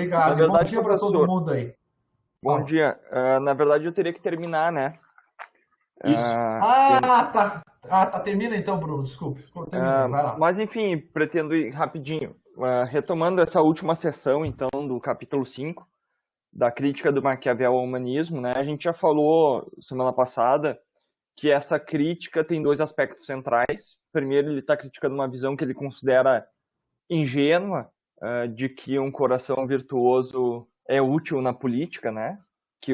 Na Obrigado. E bom verdade, dia para todo professor, mundo aí. bom Fala. dia. Na verdade, eu teria que terminar, né? Isso. Tá. Tá. Termina então, Bruno. Desculpe. Termina aí. Vai lá. Mas, enfim, pretendo ir rapidinho. Retomando essa última sessão, então, do capítulo 5 da crítica do Maquiavel ao humanismo, né? A gente já falou semana passada que essa crítica tem dois aspectos centrais. Primeiro, ele está criticando uma visão que ele considera ingênua, de que um coração virtuoso é útil na política, né? Que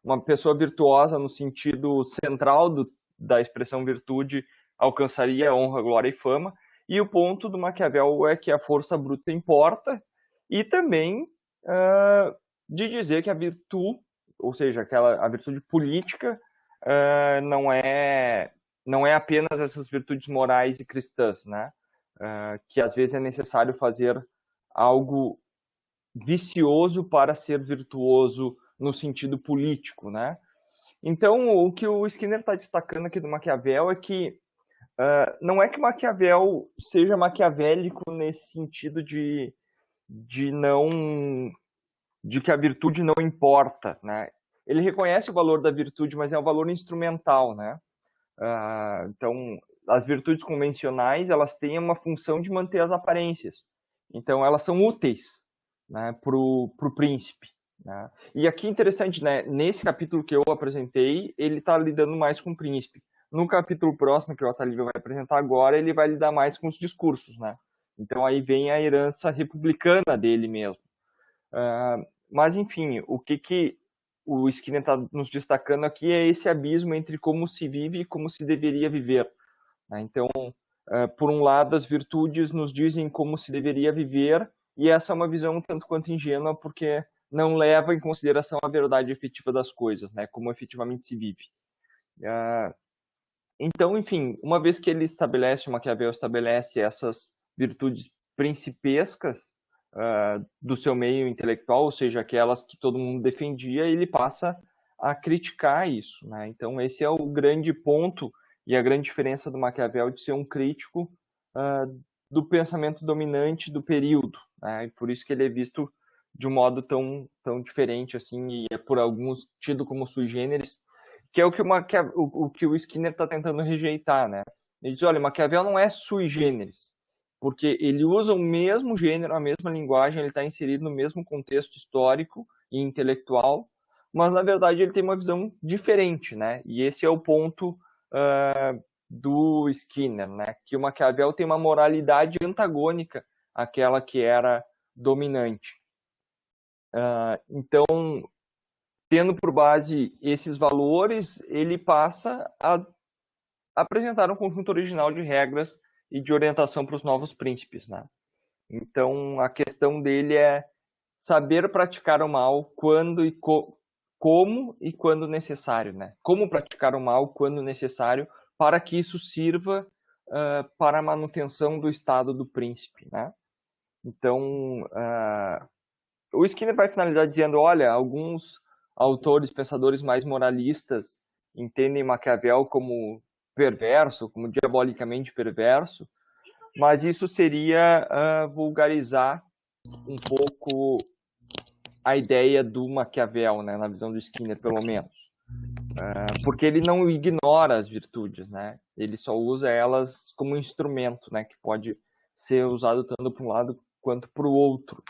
uma pessoa virtuosa no sentido central da expressão virtude alcançaria honra, glória e fama. E o ponto do Maquiavel é que a força bruta importa e também de dizer que a virtude, ou seja, a virtude política não é apenas essas virtudes morais e cristãs, né? Que às vezes é necessário fazer algo vicioso para ser virtuoso no sentido político, né? Então, o que o Skinner está destacando aqui do Maquiavel é que não é que Maquiavel seja maquiavélico nesse sentido de não de que a virtude não importa, né? Ele reconhece o valor da virtude, mas é um valor instrumental, né? Então, as virtudes convencionais, elas têm uma função de manter as aparências. Então, elas são úteis, né, para o príncipe. Né? E aqui, interessante, né, nesse capítulo que eu apresentei, ele está lidando mais com o príncipe. No capítulo próximo, que o Otálio vai apresentar agora, ele vai lidar mais com os discursos. Né? Então, aí vem a herança republicana dele mesmo. Mas, enfim, o que o Skinner está nos destacando aqui é esse abismo entre como se vive e como se deveria viver. Né? Então, por um lado, as virtudes nos dizem como se deveria viver, e essa é uma visão tanto quanto ingênua, porque não leva em consideração a verdade efetiva das coisas, né? Como efetivamente se vive. Então, enfim, uma vez que ele estabelece, o Maquiavel estabelece essas virtudes principescas do seu meio intelectual, ou seja, aquelas que todo mundo defendia, ele passa a criticar isso. Né? Então, esse é o grande ponto e a grande diferença do Maquiavel de ser um crítico do pensamento dominante do período. Né? E por isso que ele é visto de um modo tão diferente, assim, e é por alguns tido como sui generis, que é o que o Skinner está tentando rejeitar, né? Ele diz, olha, Maquiavel não é sui generis, porque ele usa o mesmo gênero, a mesma linguagem, ele está inserido no mesmo contexto histórico e intelectual, mas na verdade ele tem uma visão diferente, né? E esse é o ponto do Skinner, né? Que o Maquiavel tem uma moralidade antagônica àquela que era dominante. Então, tendo por base esses valores, ele passa a apresentar um conjunto original de regras e de orientação para os novos príncipes, né? Então, a questão dele é saber praticar o mal quando e como e quando necessário, né? Como praticar o mal quando necessário para que isso sirva para a manutenção do estado do príncipe, né? Então, o Skinner vai finalizar dizendo, olha, alguns autores, pensadores mais moralistas entendem Maquiavel como perverso, como diabolicamente perverso, mas isso seria vulgarizar um pouco a ideia do Maquiavel, né, na visão do Skinner, pelo menos. Porque ele não ignora as virtudes, né? Ele só usa elas como instrumento, né, que pode ser usado tanto para um lado quanto para o outro.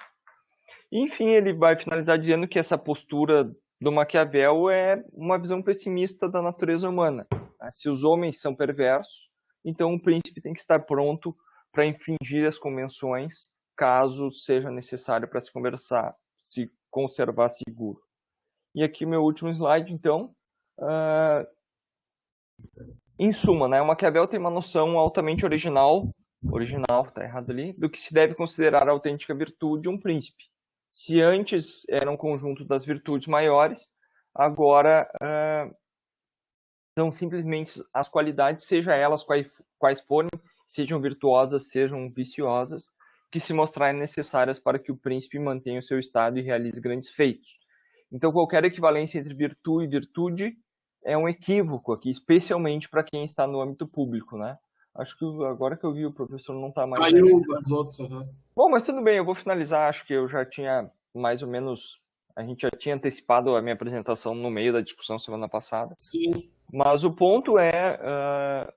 Enfim, ele vai finalizar dizendo que essa postura do Maquiavel é uma visão pessimista da natureza humana. Se os homens são perversos, então o príncipe tem que estar pronto para infringir as convenções, caso seja necessário para se conservar seguro. E aqui meu último slide, então. Em suma, né, o Maquiavel tem uma noção altamente original, tá errado ali, do que se deve considerar a autêntica virtude de um príncipe. Se antes era um conjunto das virtudes maiores, agora são simplesmente as qualidades, seja elas quais forem, sejam virtuosas, sejam viciosas, que se mostrarem necessárias para que o príncipe mantenha o seu estado e realize grandes feitos. Então, qualquer equivalência entre virtude e virtude é um equívoco aqui, especialmente para quem está no âmbito público, né? Acho que agora que eu vi, o professor não está mais Caiu aí. os outros. Uhum. Bom, mas tudo bem, eu vou finalizar. Acho que eu já tinha mais ou menos. A gente já tinha antecipado a minha apresentação no meio da discussão semana passada. Sim. Mas o ponto é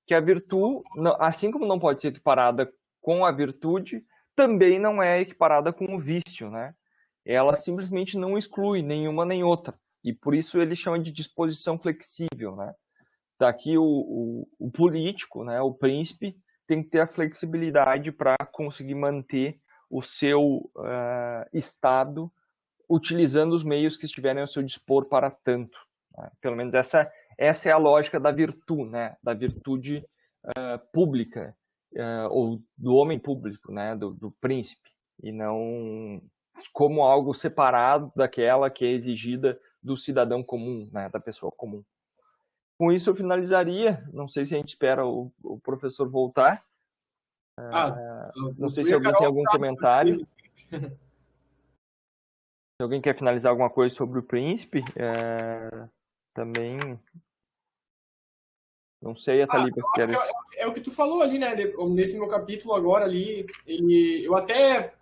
que a virtude, assim como não pode ser equiparada com a virtude, também não é equiparada com o vício, né? Ela simplesmente não exclui nenhuma nem outra. E por isso ele chama de disposição flexível, né? Daqui o político, né, o príncipe, tem que ter a flexibilidade para conseguir manter o seu estado utilizando os meios que estiverem ao seu dispor para tanto. Né? Pelo menos essa é a lógica da virtude, né? Da virtude pública, ou do homem público, né? Do príncipe, e não como algo separado daquela que é exigida do cidadão comum, né? Da pessoa comum. Com isso eu finalizaria. Não sei se a gente espera o professor voltar. Não sei se alguém tem algum comentário. Se alguém quer finalizar alguma coisa sobre o príncipe, também. Não sei, a Thalita quer. É o que tu falou ali, né? Nesse meu capítulo agora ali, eu até,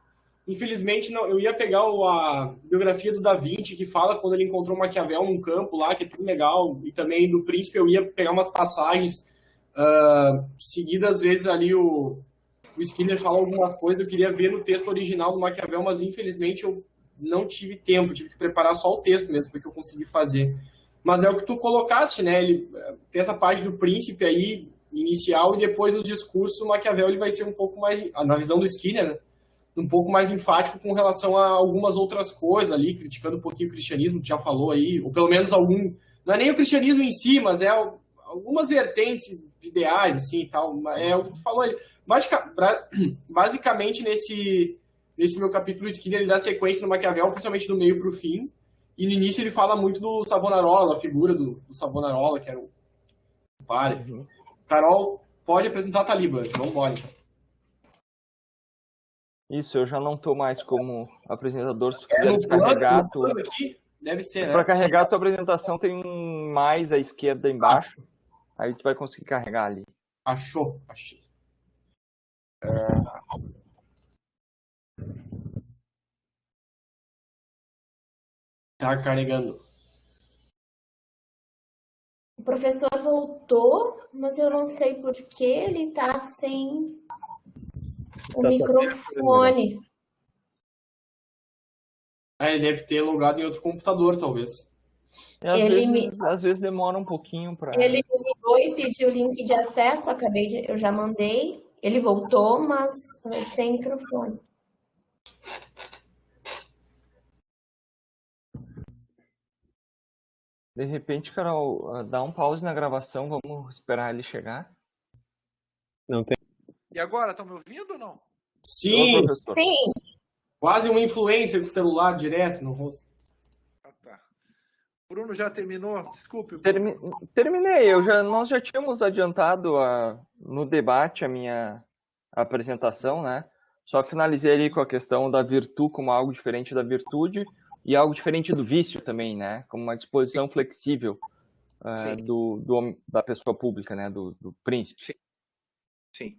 infelizmente, não, eu ia pegar a biografia do Da Vinci, que fala quando ele encontrou Maquiavel num campo lá, que é tudo legal, e também do príncipe eu ia pegar umas passagens seguidas, às vezes ali o Skinner fala algumas coisas, eu queria ver no texto original do Maquiavel, mas infelizmente eu não tive tempo, tive que preparar só o texto mesmo, foi o que eu consegui fazer. Mas é o que tu colocaste, né? Ele tem essa parte do príncipe aí, inicial, e depois os discursos, o Maquiavel ele vai ser um pouco mais, na visão do Skinner, né? Um pouco mais enfático com relação a algumas outras coisas ali, criticando um pouquinho o cristianismo, que já falou aí, ou pelo menos algum... Não é nem o cristianismo em si, mas é algumas vertentes ideais, assim, e tal. É o que tu falou aí. Basicamente, nesse meu capítulo, o Skinner ele dá sequência no Maquiavel, principalmente do meio para o fim, e no início ele fala muito do Savonarola, da figura do Savonarola, que era o padre. Uhum. Carol, pode apresentar a Taliba, vamos embora então. Isso, eu já não estou mais como apresentador, se tu quiser descarregar... Aqui, deve ser, né? Para carregar a tua apresentação tem mais à esquerda embaixo, aí tu vai conseguir carregar ali. Achou, achei. Tá carregando. O professor voltou, mas eu não sei por que ele tá sem o microfone. Ele deve ter logado em outro computador, talvez. Às vezes demora um pouquinho para... Ele me ligou e pediu o link de acesso, eu já mandei. Ele voltou, mas sem microfone. De repente, Carol, dá um pause na gravação, vamos esperar ele chegar. Não tem. E agora, estão me ouvindo ou não? Sim! Professor. Sim! Quase uma influencer com o celular direto no rosto. Ah, tá. Bruno já terminou? Desculpe. Terminei. Nós já tínhamos adiantado no debate a minha apresentação, né? Só finalizei ali com a questão da virtude como algo diferente da virtude e algo diferente do vício também, né? Como uma disposição flexível da pessoa pública, né? Do príncipe. Sim.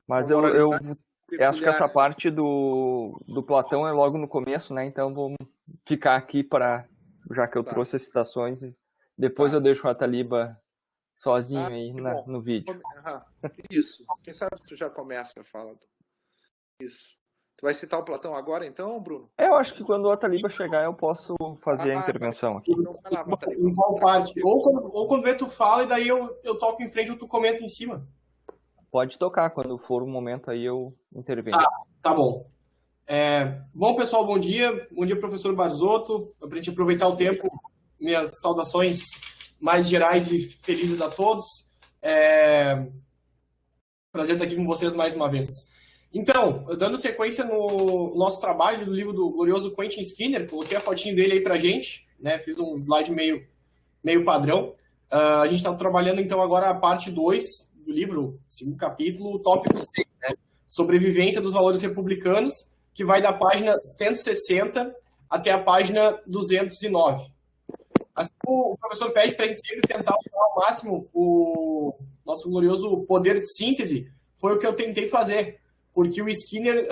Mas eu acho que essa parte do Platão é logo no começo, né? Então vou ficar aqui já que eu trouxe as citações, depois eu deixo a Taliba sozinho aí no vídeo. Isso. Quem sabe tu já começa a falar. Isso. Tu vai citar o Platão agora, então, Bruno? Eu acho que quando a Taliba chegar eu posso fazer a intervenção aqui. Em qual parte? Ou quando vê tu fala e daí eu toco em frente ou tu comenta em cima. Pode tocar, quando for o momento aí eu intervenho. Tá bom. Bom, pessoal, bom dia. Bom dia, professor Barzotto. Para a gente aproveitar o tempo, minhas saudações mais gerais e felizes a todos. Prazer estar aqui com vocês mais uma vez. Então, dando sequência no nosso trabalho do livro do glorioso Quentin Skinner, coloquei a fotinho dele aí pra gente, né? Fiz um slide meio padrão. A gente está trabalhando, então, agora a parte 2 do livro, segundo capítulo, tópico 6, né? Sobrevivência dos valores republicanos, que vai da página 160 até a página 209. Assim como o professor pede para a gente sempre tentar usar ao máximo o nosso glorioso poder de síntese, foi o que eu tentei fazer. Porque o Skinner,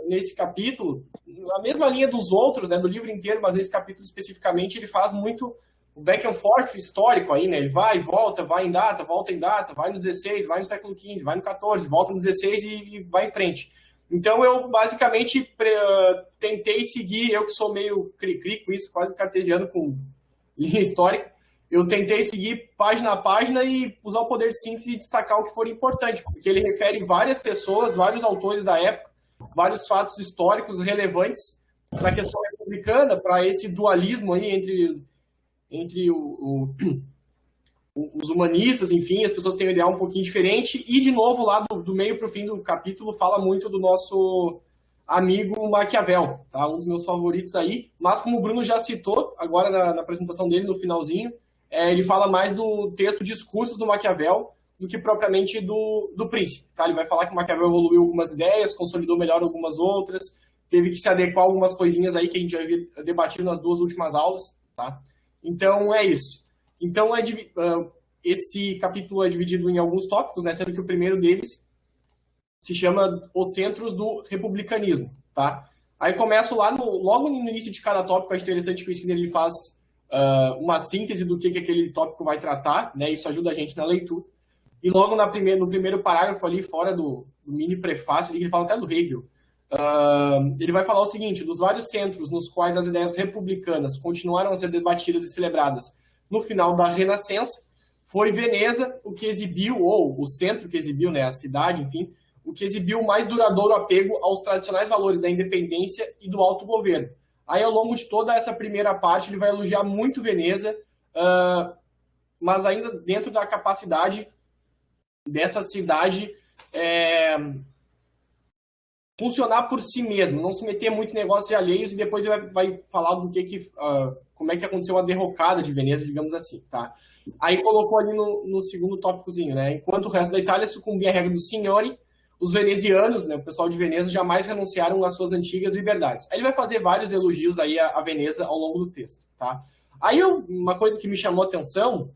nesse capítulo, na mesma linha dos outros, né, do livro inteiro, mas nesse capítulo especificamente, ele faz muito o back and forth histórico aí, né? Ele vai e volta, vai em data, volta em data, vai no 16, vai no século XV, vai no 14, volta no 16 e vai em frente. Então eu basicamente tentei seguir, eu que sou meio cri-cri com isso, quase cartesiano com linha histórica, eu tentei seguir página a página e usar o poder de síntese e destacar o que for importante, porque ele refere várias pessoas, vários autores da época, vários fatos históricos relevantes para a questão republicana, para esse dualismo aí entre os humanistas, enfim, as pessoas têm um ideal um pouquinho diferente, e de novo lá do meio para o fim do capítulo fala muito do nosso amigo Maquiavel, tá? Um dos meus favoritos aí, mas como o Bruno já citou agora na apresentação dele, no finalzinho, ele fala mais do texto Discursos do Maquiavel do que propriamente do Príncipe, tá? Ele vai falar que o Maquiavel evoluiu algumas ideias, consolidou melhor algumas outras, teve que se adequar a algumas coisinhas aí que a gente já havia debatido nas duas últimas aulas, tá? Então é isso. Então esse capítulo é dividido em alguns tópicos, né? Sendo que o primeiro deles se chama Os Centros do Republicanismo, tá? Aí começo lá, logo no início de cada tópico, acho interessante que o Skinner ele faz uma síntese do que aquele tópico vai tratar, né? Isso ajuda a gente na leitura. E logo no primeiro parágrafo ali, fora do mini prefácio, ali, ele fala até do Hegel, ele vai falar o seguinte: dos vários centros nos quais as ideias republicanas continuaram a ser debatidas e celebradas no final da Renascença, foi Veneza o que exibiu, ou o centro que exibiu, né, a cidade, enfim, o que exibiu o mais duradouro apego aos tradicionais valores da independência e do autogoverno. Aí, ao longo de toda essa primeira parte, ele vai elogiar muito Veneza, mas ainda dentro da capacidade dessa cidade funcionar por si mesmo, não se meter muito em negócios alheios, e depois ele vai falar do como é que aconteceu a derrocada de Veneza, digamos assim, tá? Aí colocou ali no segundo tópicozinho, né? Enquanto o resto da Itália sucumbia à regra do signori, os venezianos, né, o pessoal de Veneza, jamais renunciaram às suas antigas liberdades. Aí ele vai fazer vários elogios aí a Veneza ao longo do texto, tá? Aí uma coisa que me chamou a atenção,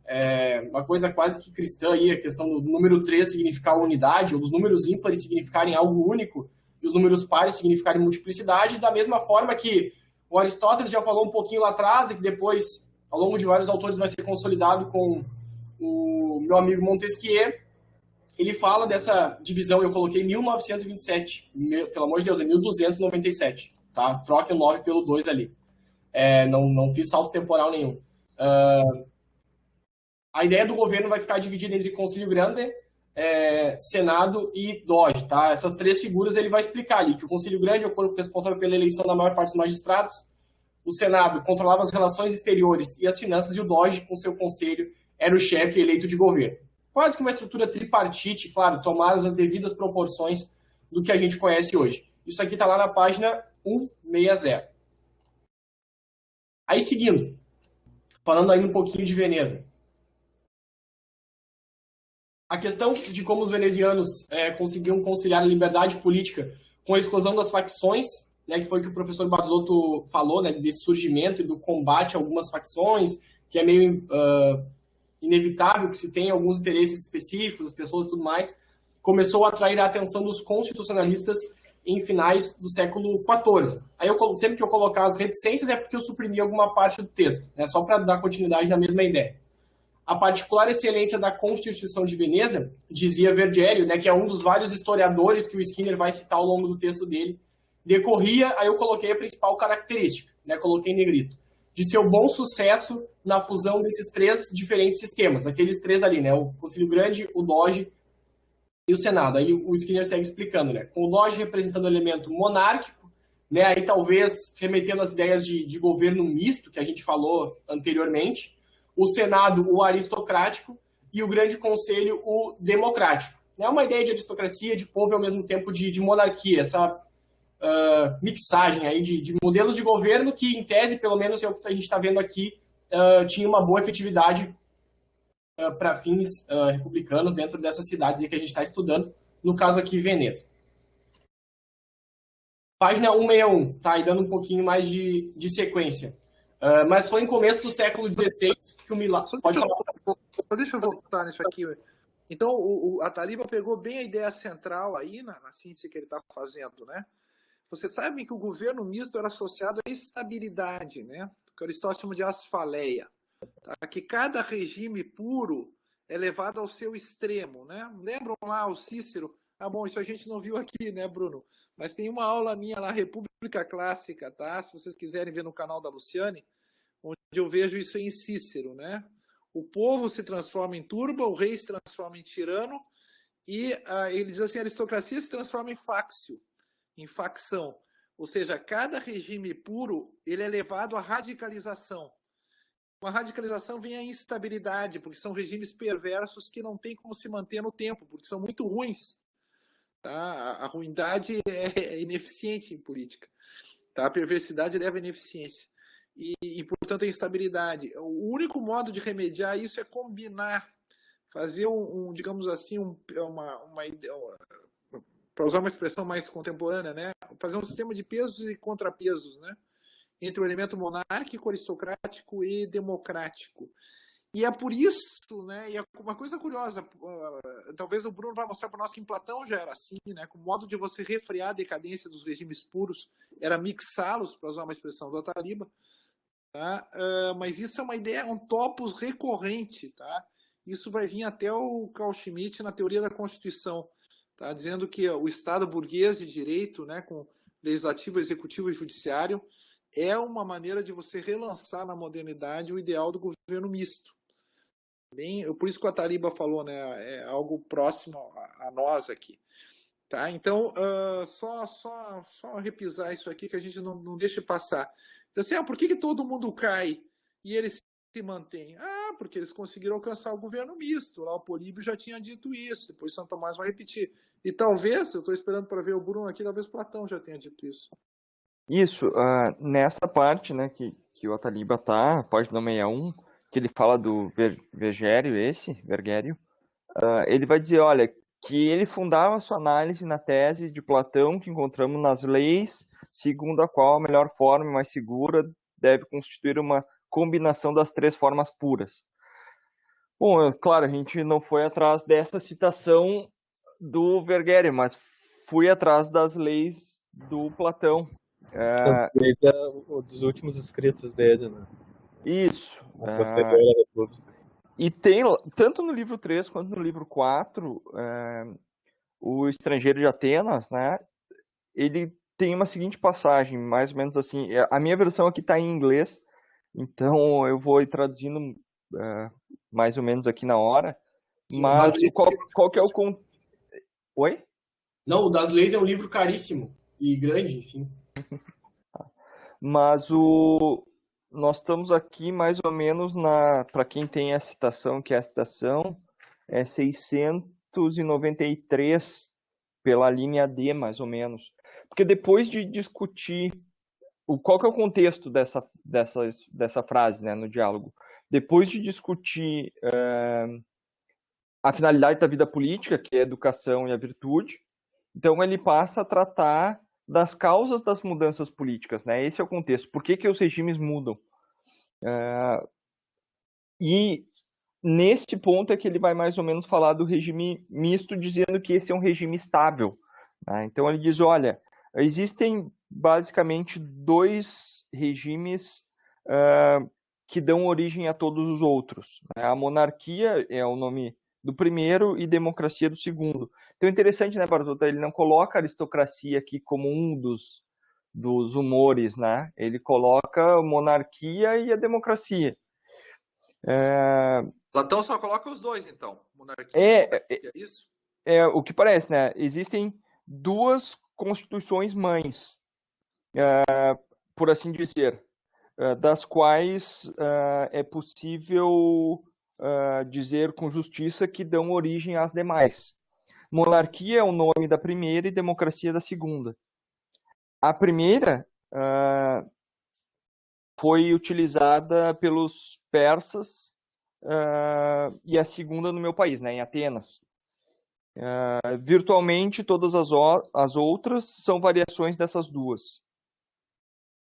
uma coisa quase que cristã aí, a questão do número 3 significar unidade, ou dos números ímpares significarem algo único, e os números pares significarem multiplicidade, da mesma forma que o Aristóteles já falou um pouquinho lá atrás, e que depois, ao longo de vários autores, vai ser consolidado com o meu amigo Montesquieu. Ele fala dessa divisão, eu coloquei 1927, pelo amor de Deus, é 1297, tá? Troca o 9 pelo 2 ali. Não fiz salto temporal nenhum. A ideia do governo vai ficar dividida entre Concílio Grande, Senado e Doge, tá? Essas três figuras ele vai explicar ali, que o Concílio Grande é o corpo responsável pela eleição da maior parte dos magistrados, o Senado controlava as relações exteriores e as finanças, e o Doge, com seu conselho, era o chefe eleito de governo. Quase que uma estrutura tripartite, claro, tomadas as devidas proporções do que a gente conhece hoje. Isso aqui está lá na página 160. Aí, seguindo, falando ainda um pouquinho de Veneza. A questão de como os venezianos conseguiam conciliar a liberdade política com a exclusão das facções, né, que foi o que o professor Barzotto falou, né, desse surgimento e do combate a algumas facções, que é meio inevitável que se tenha alguns interesses específicos, as pessoas e tudo mais, começou a atrair a atenção dos constitucionalistas em finais do século XIV. Aí sempre que eu colocar as reticências é porque eu suprimi alguma parte do texto, né, só para dar continuidade na mesma ideia. A particular excelência da Constituição de Veneza, dizia Vergélio, né, que é um dos vários historiadores que o Skinner vai citar ao longo do texto dele, decorria, aí eu coloquei a principal característica, né, coloquei em negrito, de seu bom sucesso na fusão desses três diferentes sistemas, aqueles três ali, né, o Concílio Grande, o Doge e o Senado. Aí o Skinner segue explicando, né, com o Doge representando o elemento monárquico, né, aí talvez remetendo às ideias de governo misto que a gente falou anteriormente, o Senado, o aristocrático, e o Grande Conselho, o democrático. É uma ideia de aristocracia, de povo e ao mesmo tempo de monarquia, essa mixagem aí de modelos de governo que, em tese, pelo menos é o que a gente está vendo aqui, tinha uma boa efetividade para fins republicanos dentro dessas cidades aí que a gente está estudando, no caso aqui, Veneza. Página 161, tá? E dando um pouquinho mais de sequência. Mas foi em começo do século XVI que o Milagre... Pode falar. Deixa eu voltar nisso aqui. Então, a Taliba pegou bem a ideia central aí na ciência que ele está fazendo, né? Você sabe que o governo misto era associado à estabilidade, né? Que Aristóteles chama de asfaleia. Tá? Que cada regime puro é levado ao seu extremo, né? Lembram lá o Cícero? Ah, bom, isso a gente não viu aqui, né, Bruno? Mas tem uma aula minha lá, República Clássica, tá? Se vocês quiserem ver no canal da Luciane, onde eu vejo isso em Cícero, né? O povo se transforma em turba, o rei se transforma em tirano, e ele diz assim, a aristocracia se transforma em fácio, em facção. Ou seja, cada regime puro ele é levado à radicalização. Com a radicalização vem a instabilidade, porque são regimes perversos que não têm como se manter no tempo, porque são muito ruins. Tá? A ruindade é ineficiente em política. Tá? A perversidade leva à ineficiência. E, portanto, a instabilidade. O único modo de remediar isso é combinar, fazer digamos assim, para usar uma expressão mais contemporânea, né? Fazer um sistema de pesos e contrapesos, né? Entre o elemento monárquico, aristocrático e democrático. E é por isso, né? E é uma coisa curiosa, talvez o Bruno vai mostrar para nós que em Platão já era assim, né? Com o modo de você refrear a decadência dos regimes puros era mixá-los, para usar uma expressão do Ataliba. Tá? Mas isso é uma ideia, um topos recorrente. Tá? Isso vai vir até o Carl Schmitt na teoria da Constituição, tá? Dizendo que o Estado burguês de direito, né, com legislativo, executivo e judiciário, é uma maneira de você relançar na modernidade o ideal do governo misto. Por isso que o Ataliba falou, né, é algo próximo a nós aqui. Tá? Então, só repisar isso aqui que a gente não deixa passar. Então, assim, por que todo mundo cai e eles se mantêm? Porque eles conseguiram alcançar o governo misto. Lá o Políbio já tinha dito isso, depois São Tomás vai repetir. E talvez, eu estou esperando para ver o Bruno aqui, talvez Platão já tenha dito isso. Isso, nessa parte, né, que o Ataliba tá, página 61, que ele fala do Vergério, ele vai dizer, olha, que ele fundava sua análise na tese de Platão que encontramos nas leis, segundo a qual a melhor forma mais segura deve constituir uma combinação das três formas puras. Bom, claro, a gente não foi atrás dessa citação do Vergério, mas fui atrás das leis do Platão. Leis é dos últimos escritos dele, né? Isso. E tem, tanto no livro 3 quanto no livro 4, o Estrangeiro de Atenas, né, ele tem uma seguinte passagem, mais ou menos assim, a minha versão aqui está em inglês, então eu vou ir traduzindo mais ou menos aqui na hora, sim, mas qual que é o... Oi? Não, o das leis é um livro caríssimo e grande, enfim. Mas nós estamos aqui mais ou menos para quem tem a citação, que é a citação, 693 pela linha D, mais ou menos. Porque depois de discutir qual que é o contexto dessa frase, né, no diálogo, depois de discutir a finalidade da vida política, que é a educação e a virtude, então ele passa a tratar das causas das mudanças políticas, né? Esse é o contexto. Por que os regimes mudam? E neste ponto é que ele vai mais ou menos falar do regime misto, dizendo que esse é um regime estável. Né? Então ele diz, olha, existem basicamente dois regimes que dão origem a todos os outros. Né? A monarquia é o nome do primeiro e democracia do segundo. Então é interessante, né, Barzotto? Ele não coloca a aristocracia aqui como um dos humores, né? Ele coloca a monarquia e a democracia. Platão só coloca os dois, então. Monarquia e democracia, é isso? É o que parece, né? Existem duas constituições mães, por assim dizer, das quais é possível dizer com justiça que dão origem às demais. Monarquia é o nome da primeira e democracia da segunda. A primeira foi utilizada pelos persas e a segunda no meu país, né, em Atenas. Virtualmente todas as outras são variações dessas duas.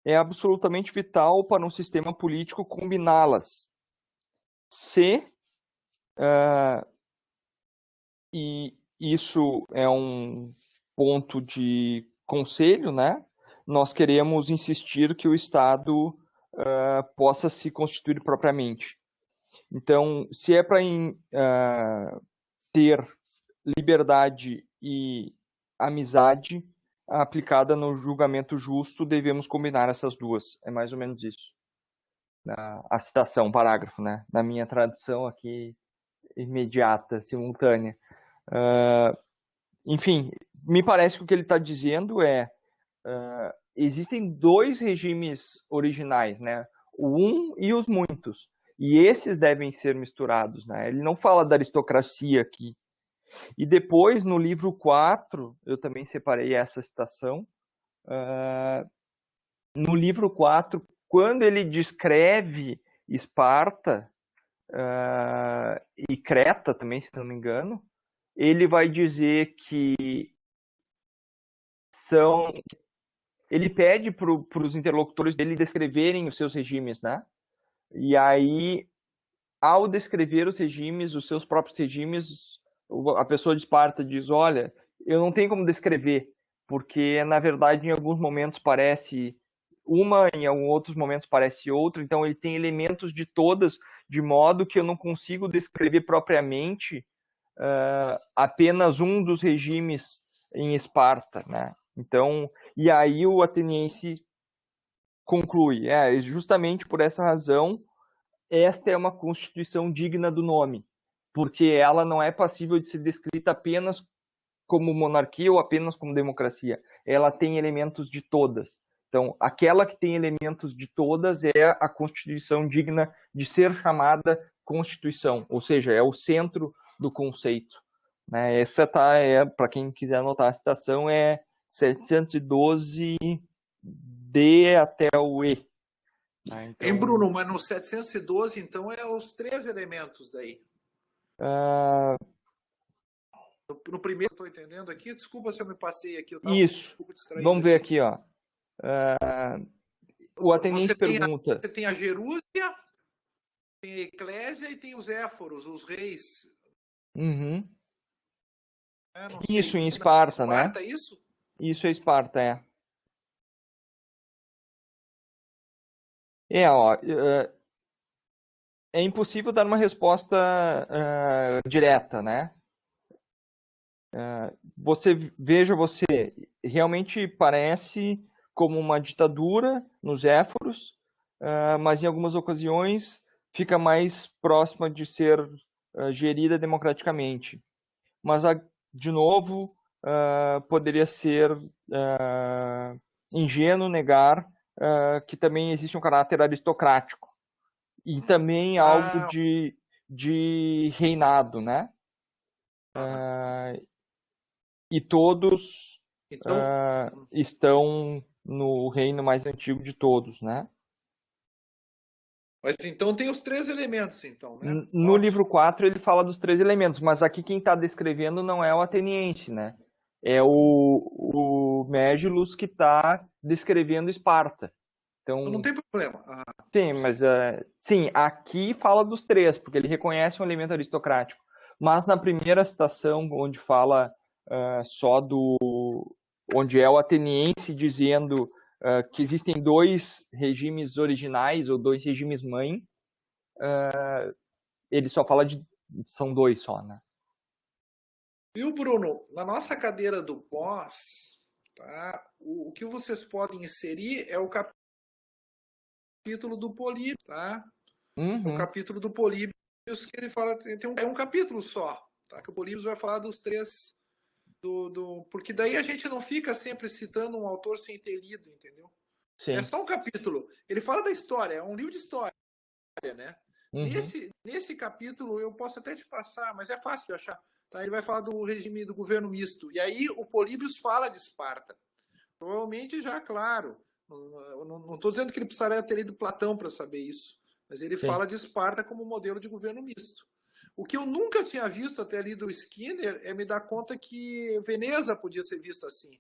é absolutamente vital para um sistema político combiná-las. Se, e isso é um ponto de conselho, né? Nós queremos insistir que o Estado possa se constituir propriamente. Então, se é para ter liberdade e amizade aplicada no julgamento justo, devemos combinar essas duas. É mais ou menos isso. A citação, o parágrafo, né? Na minha tradução aqui, imediata, simultânea. Enfim, me parece que o que ele está dizendo é existem dois regimes originais, né? O um e os muitos. E esses devem ser misturados, né? Ele não fala da aristocracia aqui. E depois, no livro 4, eu também separei essa citação. No livro 4, quando ele descreve Esparta e Creta também, se não me engano, ele vai dizer que ele pede para os interlocutores dele descreverem os seus regimes, né? E aí, ao descrever os regimes, os seus próprios regimes, a pessoa de Esparta diz, olha, eu não tenho como descrever, porque, na verdade, em alguns momentos parece uma, em outros momentos parece outra, então ele tem elementos de todas, de modo que eu não consigo descrever propriamente apenas um dos regimes em Esparta, né? Então, e aí o ateniense conclui, justamente por essa razão, esta é uma constituição digna do nome, porque ela não é passível de ser descrita apenas como monarquia ou apenas como democracia. Ela tem elementos de todas. Então, aquela que tem elementos de todas é a Constituição digna de ser chamada Constituição, ou seja, é o centro do conceito. Né? Essa para quem quiser anotar a citação, é 712 D até o E. Então... Hein, Bruno, mas no 712, então, é os 3 elementos daí. No primeiro, estou entendendo aqui, desculpa se eu me passei aqui. Isso, vamos ver aqui, ó. O ateniense pergunta... Você tem a Gerúsia, tem a Eclésia e tem os Éforos, os reis. Uhum. Isso, em Esparta, né? Esparta, isso? Isso é Esparta, é impossível dar uma resposta direta, né? Veja você, realmente parece como uma ditadura nos Éforos, mas em algumas ocasiões fica mais próxima de ser gerida democraticamente. Mas, de novo, poderia ser ingênuo negar que também existe um caráter aristocrático e também algo de reinado, né? E todos estão no reino mais antigo de todos, né? Mas então tem os 3 elementos, então, né? No livro 4 ele fala dos 3 elementos, mas aqui quem está descrevendo não é o ateniense, né? É o Megillus que está descrevendo Esparta. Então, não tem problema. Sim, mas sim, aqui fala dos 3, porque ele reconhece um elemento aristocrático. Mas na primeira citação, onde fala onde é o ateniense dizendo que existem 2 regimes originais ou 2 regimes mãe, ele só fala são 2 só, né? Viu, Bruno? Na nossa cadeira do pós, tá? O que vocês podem inserir é o capítulo do Políbio, tá? Uhum. O capítulo do Políbio que ele fala, é um capítulo só, tá? Que o Políbio vai falar dos 3 porque daí a gente não fica sempre citando um autor sem ter lido, entendeu? Sim. É só um capítulo. Ele fala da história, é um livro de história, né? Uhum. Nesse capítulo eu posso até te passar, mas é fácil de achar. Tá? Ele vai falar do regime do governo misto. E aí o Políbios fala de Esparta. Provavelmente já, claro. Não estou dizendo que ele precisaria ter lido Platão para saber isso. Mas ele fala de Esparta como modelo de governo misto. O que eu nunca tinha visto até ali do Skinner é me dar conta que Veneza podia ser vista assim,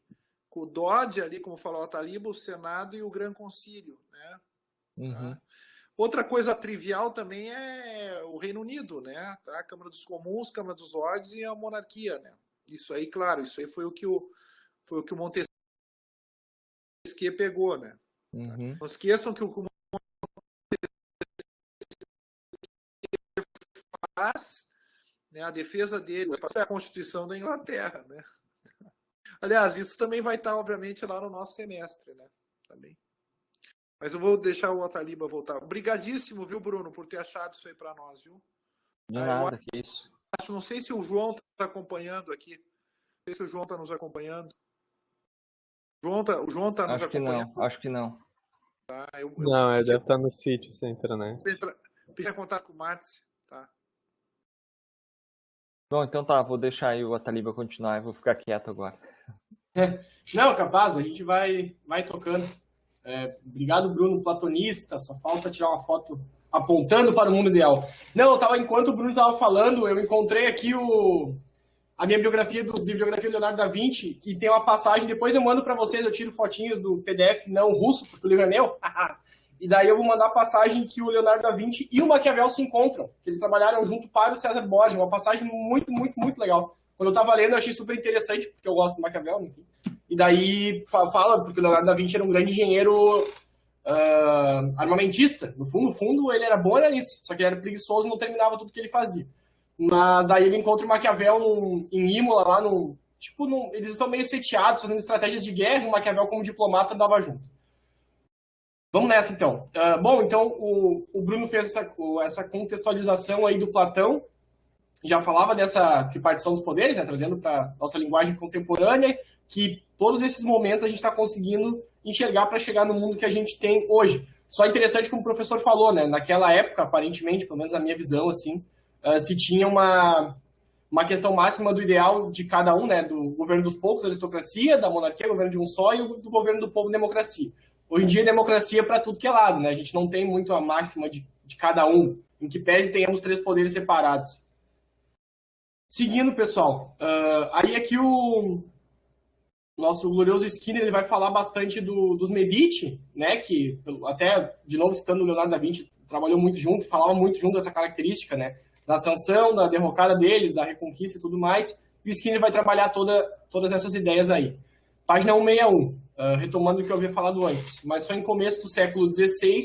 com o Dodge ali, como falou a Taliba, o Senado e o Gran Concílio, né? Uhum. Outra coisa trivial também é o Reino Unido, né? Tá? A Câmara dos Comuns, Câmara dos Lordes e a monarquia, né? Isso aí, claro, isso aí foi o que o Montesquieu pegou, né? Uhum. Não esqueçam que o que faz, né, a defesa dele é a Constituição da Inglaterra, né? Aliás, isso também vai estar, obviamente, lá no nosso semestre, né? Também. Mas eu vou deixar o Ataliba voltar. Obrigadíssimo, viu, Bruno, por ter achado isso aí para nós, viu? De nada, que isso. Não sei se o João está acompanhando aqui. Não sei se o João está nos acompanhando. O João está nos acompanhando. Acho que não. Tá? Não, ele deve estar no sítio sem internet. Pedi contato com o Márcio. Tá. Bom, então tá, vou deixar aí o Ataliba continuar, eu vou ficar quieto agora. Não, capaz, a gente vai tocando. Obrigado, Bruno, platonista. Só falta tirar uma foto apontando para o mundo ideal. Não, enquanto o Bruno estava falando, eu encontrei aqui a minha bibliografia do Leonardo da Vinci, que tem uma passagem, depois eu mando para vocês, eu tiro fotinhos do PDF, não russo, porque o livro é meu. E daí eu vou mandar a passagem que o Leonardo da Vinci e o Maquiavel se encontram. Eles trabalharam junto para o César Borgia, uma passagem muito, muito, muito legal. Quando eu estava lendo, eu achei super interessante, porque eu gosto do Maquiavel, enfim. E daí fala, porque o Leonardo da Vinci era um grande engenheiro armamentista. No fundo, ele era bom nisso, só que ele era preguiçoso e não terminava tudo que ele fazia. Mas daí ele encontra o Maquiavel em Imola, lá eles estão meio sitiados, fazendo estratégias de guerra, e o Maquiavel, como diplomata, andava junto. Vamos nessa, então. Então, o Bruno fez essa contextualização aí do Platão, já falava dessa tripartição dos poderes, né, trazendo para nossa linguagem contemporânea, que todos esses momentos a gente está conseguindo enxergar para chegar no mundo que a gente tem hoje. Só interessante, como o professor falou, né, naquela época, aparentemente, pelo menos na minha visão, assim, se tinha uma questão máxima do ideal de cada um, né, do governo dos poucos, aristocracia, da monarquia, governo de um só, e do governo do povo, democracia. Hoje em dia, democracia para tudo que é lado, né? A gente não tem muito a máxima de cada um, em que pese tenhamos 3 poderes separados. Seguindo, pessoal, aí aqui o nosso glorioso Skinner, ele vai falar bastante dos Medici, né? Que, até, de novo, citando o Leonardo da Vinci, trabalhou muito junto, falava muito junto dessa característica, né? Da sanção, da derrocada deles, da reconquista e tudo mais. E o Skinner vai trabalhar todas essas ideias aí. Página 161, retomando o que eu havia falado antes. Mas foi em começo do século XVI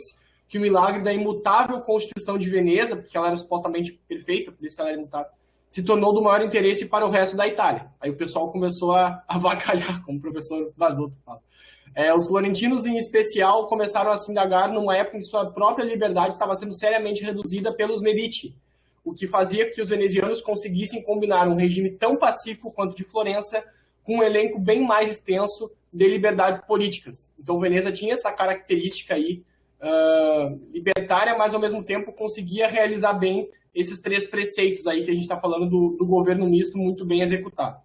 que o milagre da imutável Constituição de Veneza, porque ela era supostamente perfeita, por isso que ela era imutável, se tornou do maior interesse para o resto da Itália. Aí o pessoal começou a avacalhar, como o professor Basotto fala. Os florentinos, em especial, começaram a se indagar numa época em que sua própria liberdade estava sendo seriamente reduzida pelos Medici, o que fazia que os venezianos conseguissem combinar um regime tão pacífico quanto de Florença com um elenco bem mais extenso de liberdades políticas. Então, Veneza tinha essa característica aí, libertária, mas ao mesmo tempo conseguia realizar bem esses 3 preceitos aí que a gente está falando do governo misto muito bem executado.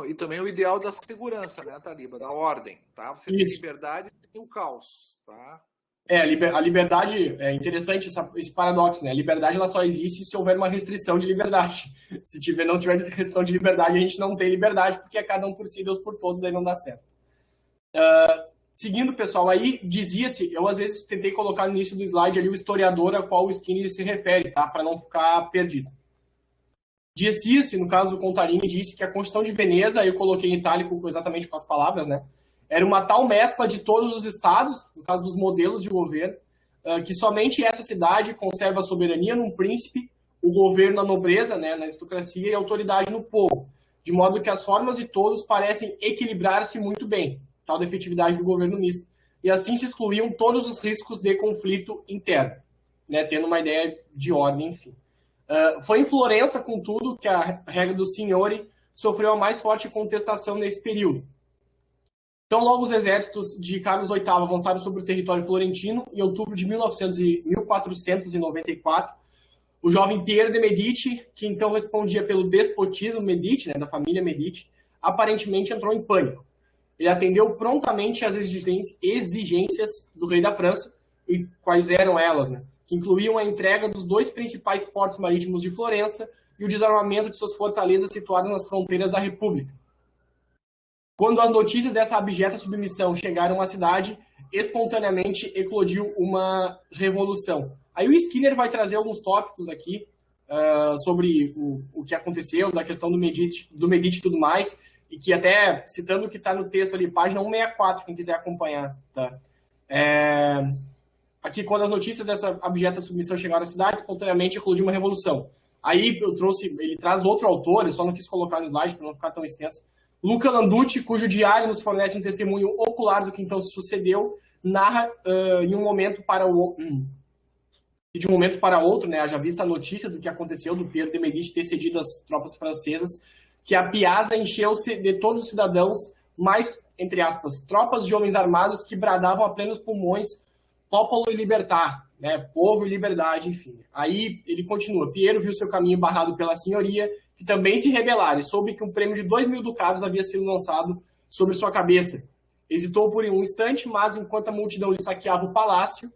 E também o ideal da segurança, né, Taliba? Da ordem, tá? Você tem liberdade e tem o caos, tá? A liberdade, é interessante esse paradoxo, né? A liberdade ela só existe se houver uma restrição de liberdade. Se não tiver restrição de liberdade, a gente não tem liberdade, porque é cada um por si, Deus por todos, aí não dá certo. Seguindo, pessoal, aí dizia-se, eu às vezes tentei colocar no início do slide ali o historiador a qual o Skinner se refere, tá? Para não ficar perdido. Dizia-se, no caso do Contarini, disse que a Constituição de Veneza, eu coloquei em itálico exatamente com as palavras, né? Era uma tal mescla de todos os estados, no caso dos modelos de governo, que somente essa cidade conserva a soberania num príncipe, o governo na nobreza, né, na aristocracia, e a autoridade no povo, de modo que as formas de todos parecem equilibrar-se muito bem, tal da efetividade do governo misto, e assim se excluíam todos os riscos de conflito interno, né, tendo uma ideia de ordem, enfim. Foi em Florença, contudo, que a regra do Signore sofreu a mais forte contestação nesse período. Então, logo os exércitos de Carlos VIII avançaram sobre o território florentino. Em outubro de 1494, o jovem Piero de Medici, que então respondia pelo despotismo Medici, né, da família Medici, aparentemente entrou em pânico. Ele atendeu prontamente às exigências do rei da França, e quais eram elas, né? Que incluíam a entrega dos 2 principais portos marítimos de Florença e o desarmamento de suas fortalezas situadas nas fronteiras da República. Quando as notícias dessa abjeta submissão chegaram à cidade, espontaneamente eclodiu uma revolução. Aí o Skinner vai trazer alguns tópicos aqui sobre o que aconteceu, da questão do Medici e tudo mais, e que até, citando o que está no texto ali, página 164, quem quiser acompanhar, tá? Aqui, quando as notícias dessa abjeta submissão chegaram à cidade, espontaneamente eclodiu uma revolução. Aí ele traz outro autor, eu só não quis colocar no slide para não ficar tão extenso, Luca Landucci, cujo diário nos fornece um testemunho ocular do que então se sucedeu, narra de um momento para outro, né, haja vista a notícia do que aconteceu, do Pierre de Medici ter cedido às tropas francesas, que a piazza encheu-se de todos os cidadãos, mais, entre aspas, tropas de homens armados que bradavam a plenos pulmões, popolo e libertar, né, povo e liberdade, enfim. Aí ele continua, Piero viu seu caminho barrado pela senhoria, que também se rebelara, e soube que um prêmio de 2.000 ducados havia sido lançado sobre sua cabeça. Hesitou por um instante, mas enquanto a multidão lhe saqueava o palácio,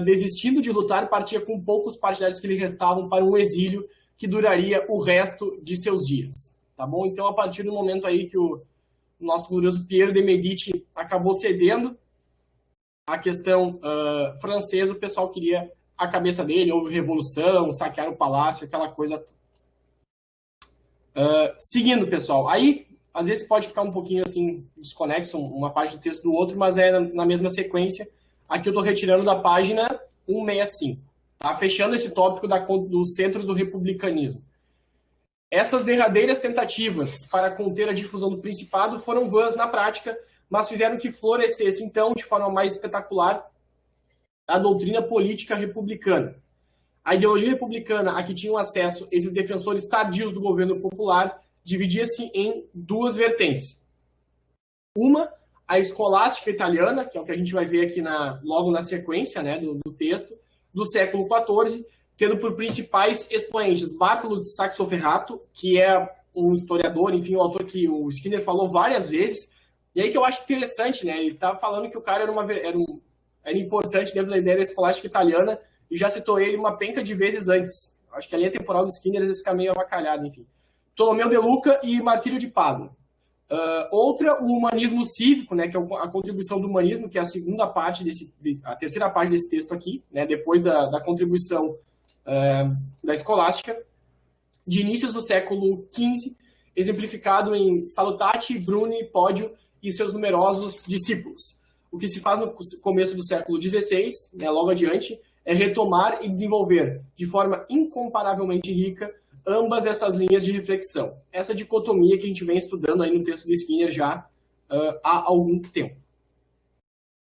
desistindo de lutar, partia com poucos partidários que lhe restavam para um exílio que duraria o resto de seus dias. Tá bom? Então, a partir do momento aí que o nosso glorioso Piero de Medici acabou cedendo à questão francesa, o pessoal queria a cabeça dele, houve revolução, saquearam o palácio, aquela coisa. Seguindo, pessoal, aí às vezes pode ficar um pouquinho assim desconexo uma parte do texto do outro, mas é na mesma sequência. Aqui eu estou retirando da página 165, tá? Fechando esse tópico dos centros do republicanismo. Essas derradeiras tentativas para conter a difusão do principado foram vãs na prática, mas fizeram que florescesse então, de forma mais espetacular, a doutrina política republicana. A ideologia republicana a que tinham acesso esses defensores tardios do governo popular dividia-se em duas vertentes. Uma, a escolástica italiana, que é o que a gente vai ver aqui logo na sequência, né, do texto, do século XIV, tendo por principais expoentes Bartolo de Saxoferrato, que é um historiador, enfim, um autor que o Skinner falou várias vezes, e aí que eu acho interessante, né, ele estava falando que o cara era importante dentro da ideia da escolástica italiana, e já citou ele uma penca de vezes antes. Acho que a linha temporal do Skinner às vezes fica meio avacalhada, enfim. Ptolomeu de Luca e Marcílio de Pádua. Outra, o humanismo cívico, né, que é a contribuição do humanismo, que é a terceira parte desse texto aqui, né, depois da contribuição da escolástica, de inícios do século XV, exemplificado em Salutati, Bruni, Pódio e seus numerosos discípulos. O que se faz no começo do século XVI, né, logo adiante, é retomar e desenvolver, de forma incomparavelmente rica, ambas essas linhas de reflexão. Essa dicotomia que a gente vem estudando aí no texto do Skinner já há algum tempo.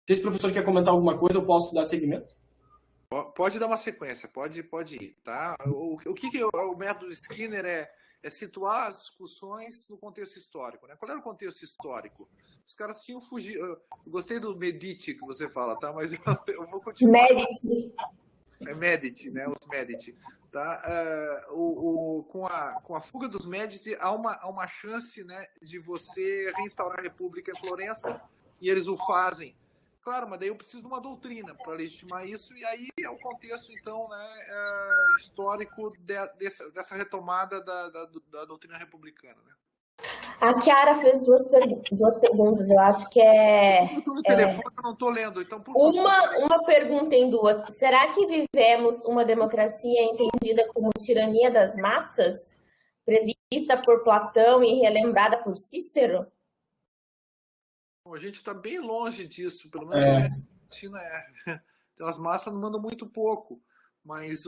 Se esse professor quer comentar alguma coisa, eu posso dar seguimento? Pode dar uma sequência, pode ir, tá? O que o método Skinner é situar as discussões no contexto histórico, né? Qual era o contexto histórico? Os caras tinham fugido. Eu gostei do Medici que você fala, tá? Mas eu vou continuar. Medici, né? Os Medici, tá? Com a fuga dos Medici há uma chance, né, de você reinstaurar a República em Florença, e eles o fazem. Claro, mas daí eu preciso de uma doutrina para legitimar isso, e aí é o contexto, então, né, histórico dessa retomada da doutrina republicana, né? A Chiara fez duas perguntas, eu acho que Eu estou no telefone, eu não estou lendo, então por favor. Uma pergunta em duas. Será que vivemos uma democracia entendida como tirania das massas, prevista por Platão e relembrada por Cícero? A gente está bem longe disso, pelo menos na Argentina Então, as massas não mandam muito pouco, mas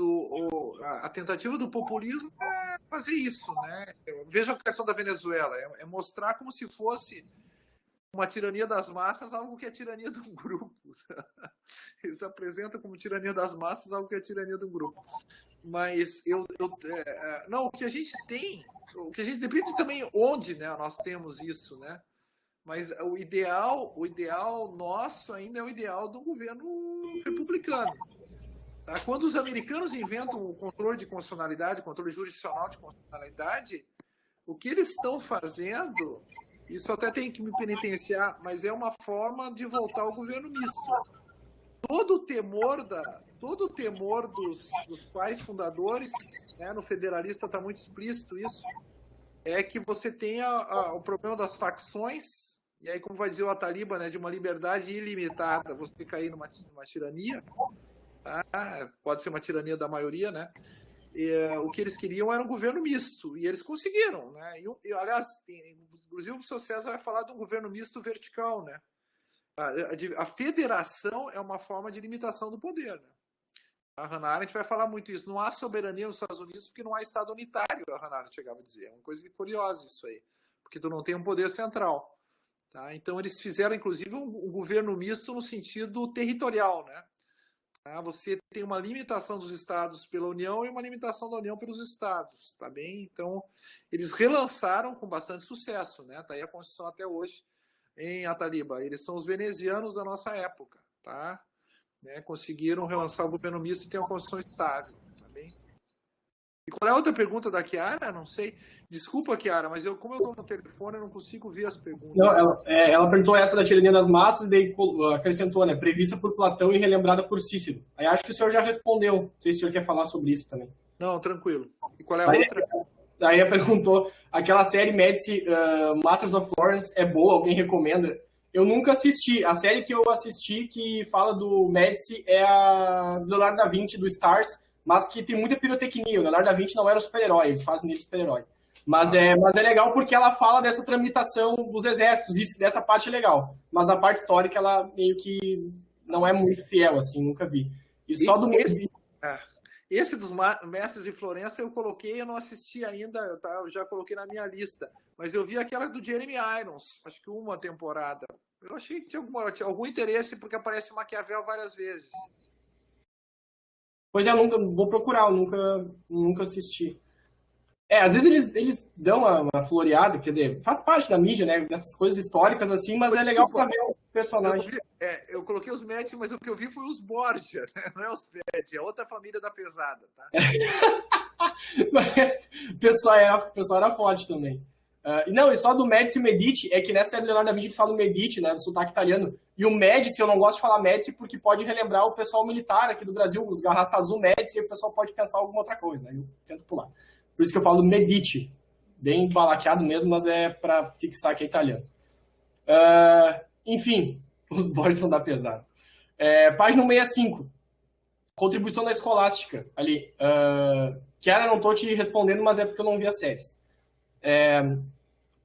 a tentativa do populismo é fazer isso, né? Veja a questão da Venezuela, é mostrar como se fosse uma tirania das massas algo que é tirania de um grupo. Eles apresentam como tirania das massas algo que é tirania de um grupo. Mas não, o que a gente tem, o que a gente depende também onde, né, nós temos isso, né? Mas o ideal nosso ainda é o ideal do governo republicano. Tá? Quando os americanos inventam o controle de constitucionalidade, o controle jurisdicional de constitucionalidade, o que eles estão fazendo, isso até tem que me penitenciar, mas é uma forma de voltar ao governo misto. Todo o temor dos pais fundadores, né, no Federalista está muito explícito isso, é que você tenha o problema das facções, E aí, como vai dizer o Ataliba, né, de uma liberdade ilimitada, você cair numa tirania, tá? Pode ser uma tirania da maioria, né? O que eles queriam era um governo misto, e eles conseguiram, né? Aliás, inclusive o seu César vai falar de um governo misto vertical, né? A federação é uma forma de limitação do poder, né? A Hannah Arendt vai falar muito isso. Não há soberania nos Estados Unidos porque não há Estado unitário, a Hannah Arendt chegava a dizer. É uma coisa curiosa isso aí, porque tu não tem um poder central. Tá? Então eles fizeram, inclusive, um governo misto no sentido territorial, né? Você tem uma limitação dos estados pela União e uma limitação da União pelos estados, tá bem? Então, eles relançaram com bastante sucesso, né? Tá aí a Constituição até hoje em Ataliba. Eles são os venezianos da nossa época, tá? Né? Conseguiram relançar o governo misto e ter uma Constituição estável, tá bem? E qual é a outra pergunta da Chiara? Não sei. Desculpa, Chiara, mas como eu estou no telefone, eu não consigo ver as perguntas. Não, ela perguntou essa da tirania das massas e daí acrescentou, né? Prevista por Platão e relembrada por Cícero. Aí acho que o senhor já respondeu. Não sei se o senhor quer falar sobre isso também. Não, tranquilo. E qual é a outra? Daí ela perguntou, aquela série Médici, Masters of Florence é boa? Alguém recomenda? Eu nunca assisti. A série que eu assisti que fala do Médici é a Leonardo da Vinci, do Stars, mas que tem muita pirotecnia. O Leonardo da Vinci não era um super-herói, eles fazem nele super-herói. Mas é legal porque ela fala dessa tramitação dos exércitos, isso, dessa parte é legal. Mas da parte histórica ela meio que não é muito fiel, assim, nunca vi. E só do... Esse dos Mestres de Florença eu coloquei, eu não assisti ainda, eu já coloquei na minha lista. Mas eu vi aquela do Jeremy Irons, acho que uma temporada. Eu achei que tinha algum interesse porque aparece o Maquiavel várias vezes. Pois é, eu nunca vou procurar, eu nunca assisti. Às vezes eles dão uma floreada, quer dizer, faz parte da mídia, né, dessas coisas históricas assim, mas é legal pra ver o personagem. Eu coloquei os Médici, mas o que eu vi foi os Borgia, né? Não é os Médici, é outra família da pesada, tá? O pessoal era forte também. E só do Médici e Medici, é que nessa Leonardo da Vinci ele fala o Medici, né, do sotaque italiano, e o Médici, eu não gosto de falar Médici porque pode relembrar o pessoal militar aqui do Brasil, os Garrasta Azul Médici, e o pessoal pode pensar alguma outra coisa, aí eu tento pular. Por isso que eu falo Medici, bem balaqueado mesmo, mas é para fixar que é italiano. Enfim, os Borges são da pesada. Página 65, contribuição da escolástica, ali. Chiara, não estou te respondendo, mas é porque eu não vi as séries.